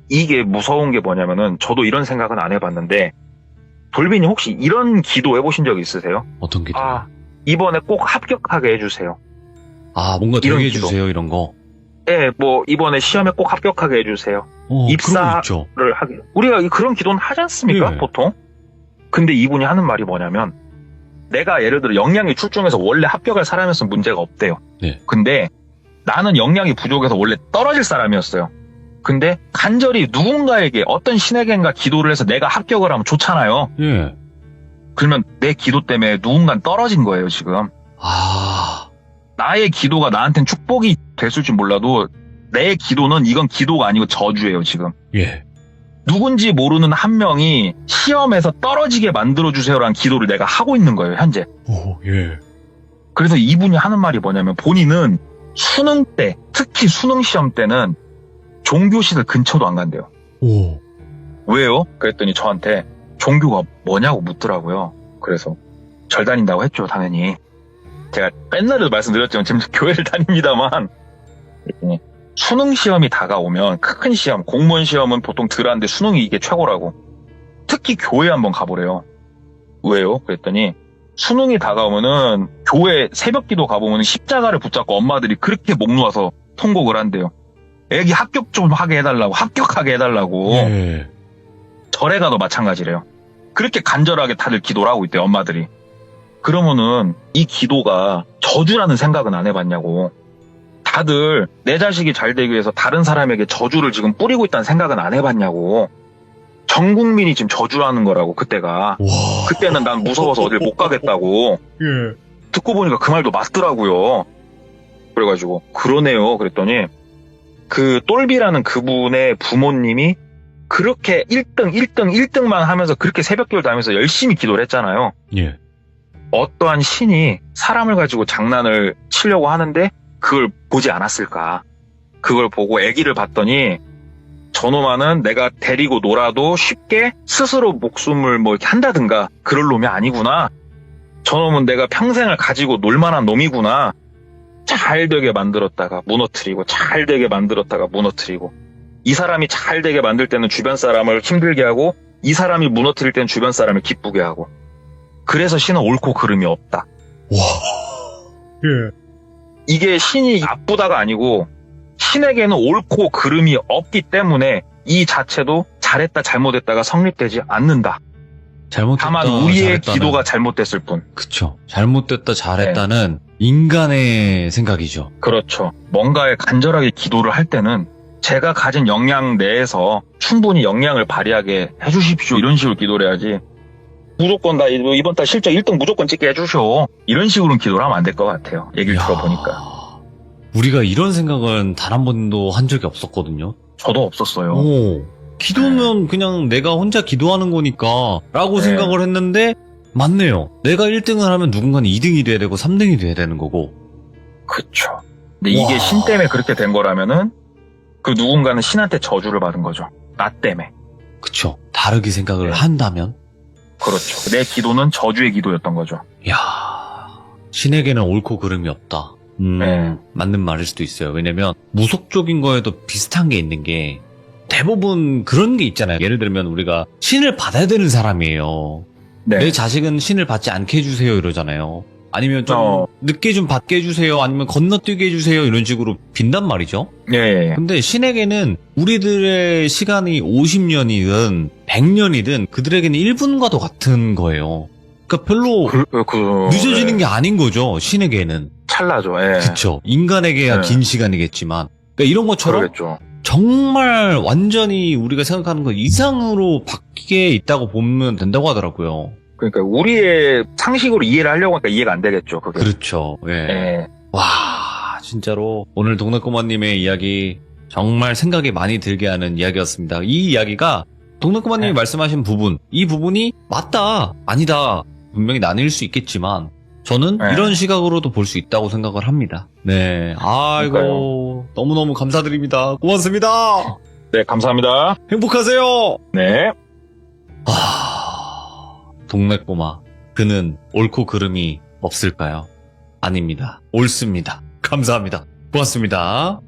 이게 무서운 게 뭐냐면은 저도 이런 생각은 안 해봤는데 돌빈이 혹시 이런 기도 해보신 적 있으세요? 어떤 기도? 아, 이번에 꼭 합격하게 해주세요. 뭔가 이런 되게 기도. 해주세요, 이런 거. 예, 뭐 이번에 시험에 꼭 합격하게 해주세요. 그런 거 입사- 있죠. 를 하게. 우리가 그런 기도는 하지 않습니까? 예. 보통. 근데 이분이 하는 말이 뭐냐면 내가 예를 들어 역량이 출중해서 원래 합격할 사람이었으면 문제가 없대요. 네. 근데 나는 역량이 부족해서 원래 떨어질 사람이었어요. 근데 간절히 누군가에게 어떤 신에겐가 기도를 해서 내가 합격을 하면 좋잖아요. 예. 그러면 내 기도 때문에 누군가는 떨어진 거예요, 지금. 아, 나의 기도가 나한텐 축복이 됐을지 몰라도 내 기도는 이건 기도가 아니고 저주예요, 지금. 예. 누군지 모르는 한 명이 시험에서 떨어지게 만들어주세요라는 기도를 내가 하고 있는 거예요, 현재. 오, 예. 그래서 이분이 하는 말이 뭐냐면 본인은 수능 때, 특히 수능 시험 때는 종교식을 근처도 안 간대요. 오. 왜요? 그랬더니 저한테 종교가 뭐냐고 묻더라고요. 그래서 절 다닌다고 했죠, 당연히. 제가 옛날에도 말씀드렸지만 지금 교회를 다닙니다만 그랬더니 수능 시험이 다가오면 큰 시험, 공무원 시험은 보통 덜 하는데 수능이 이게 최고라고. 특히 교회 한번 가보래요. 왜요? 그랬더니 수능이 다가오면은 교회 새벽기도 가보면 십자가를 붙잡고 엄마들이 그렇게 목 놓아서 통곡을 한대요. 애기 합격 좀 하게 해달라고, 합격하게 해달라고. 예. 절에 가도 마찬가지래요. 그렇게 간절하게 다들 기도를 하고 있대요, 엄마들이. 그러면은 이 기도가 저주라는 생각은 안 해봤냐고. 다들 내 자식이 잘 되기 위해서 다른 사람에게 저주를 지금 뿌리고 있다는 생각은 안 해봤냐고. 전 국민이 지금 저주라는 거라고, 그때가. 와. 그때는 난 무서워서 어딜 못 가겠다고. 예. 듣고 보니까 그 말도 맞더라고요. 그래가지고 그러네요. 그랬더니 그 똘비라는 그분의 부모님이 그렇게 1등만 하면서 그렇게 새벽기도를 다니면서 열심히 기도를 했잖아요. 예. 어떠한 신이 사람을 가지고 장난을 치려고 하는데 그걸 보지 않았을까. 그걸 보고 아기를 봤더니 저놈아는 내가 데리고 놀아도 쉽게 스스로 목숨을 뭐 이렇게 한다든가 그럴 놈이 아니구나. 저놈은 내가 평생을 가지고 놀만한 놈이구나. 잘 되게 만들었다가 무너뜨리고 잘 되게 만들었다가 무너뜨리고 이 사람이 잘 되게 만들 때는 주변 사람을 힘들게 하고 이 사람이 무너뜨릴 때는 주변 사람을 기쁘게 하고 그래서 신은 옳고 그름이 없다. 와. 예. 이게 신이 나쁘다가 아니고 신에게는 옳고 그름이 없기 때문에 이 자체도 잘했다 잘못했다가 성립되지 않는다. 잘못됐다. 다만 우리의 잘했다는- 기도가 잘못됐을 뿐. 그쵸. 잘못됐다, 잘했다는 인간의 생각이죠. 그렇죠. 뭔가에 간절하게 기도를 할 때는 제가 가진 역량 내에서 충분히 역량을 발휘하게 해주십시오. 이런 식으로 기도를 해야지. 무조건 나 이번 달 실적 1등 무조건 찍게 해주쇼. 이런 식으로는 기도를 하면 안 될 것 같아요. 얘기를 이야. 들어보니까. 우리가 이런 생각은 단 한 번도 한 적이 없었거든요. 저도 없었어요. 오. 기도면 그냥 내가 혼자 기도하는 거니까 라고 네. 생각을 했는데 맞네요. 내가 1등을 하면 누군가는 2등이 돼야 되고 3등이 돼야 되는 거고. 그쵸. 근데 이게 와. 신 때문에 그렇게 된 거라면은 그 누군가는 신한테 저주를 받은 거죠. 나 때문에. 그쵸. 다르게 생각을 네. 한다면? 그렇죠. 내 기도는 저주의 기도였던 거죠. 야 신에게는 옳고 그름이 없다. 네. 맞는 말일 수도 있어요. 왜냐면 무속적인 거에도 비슷한 게 있는 게 대부분 그런 게 있잖아요. 예를 들면 우리가 신을 받아야 되는 사람이에요. 네. 내 자식은 신을 받지 않게 해주세요 이러잖아요. 아니면 좀 어. 늦게 좀 받게 해주세요. 아니면 건너뛰게 해주세요. 이런 식으로 빈단 말이죠. 예, 예, 예. 근데 신에게는 우리들의 시간이 50년이든 100년이든 그들에게는 1분과도 같은 거예요. 그러니까 별로 늦어지는 게 아닌 거죠. 신에게는. 찰나죠. 예. 그쵸. 인간에게야 네. 긴 시간이겠지만. 그러니까 이런 것처럼 그러겠죠. 정말 완전히 우리가 생각하는 것 이상으로 바뀌게 있다고 보면 된다고 하더라고요. 그러니까 우리의 상식으로 이해를 하려고 하니까 이해가 안 되겠죠. 그게. 그렇죠. 예. 예. 와, 진짜로 오늘 동네꼬마님의 이야기 정말 생각이 많이 들게 하는 이야기였습니다. 이 이야기가 동네꼬마님이 네. 말씀하신 부분, 이 부분이 맞다, 아니다, 분명히 나뉠 수 있겠지만 저는 네. 이런 시각으로도 볼 수 있다고 생각을 합니다. 네, 아이고 그러니까요. 너무너무 감사드립니다. 고맙습니다. 네, 감사합니다. 행복하세요. 네. 아. 동네 꼬마, 그는 옳고 그름이 없을까요? 아닙니다. 옳습니다. 감사합니다. 고맙습니다.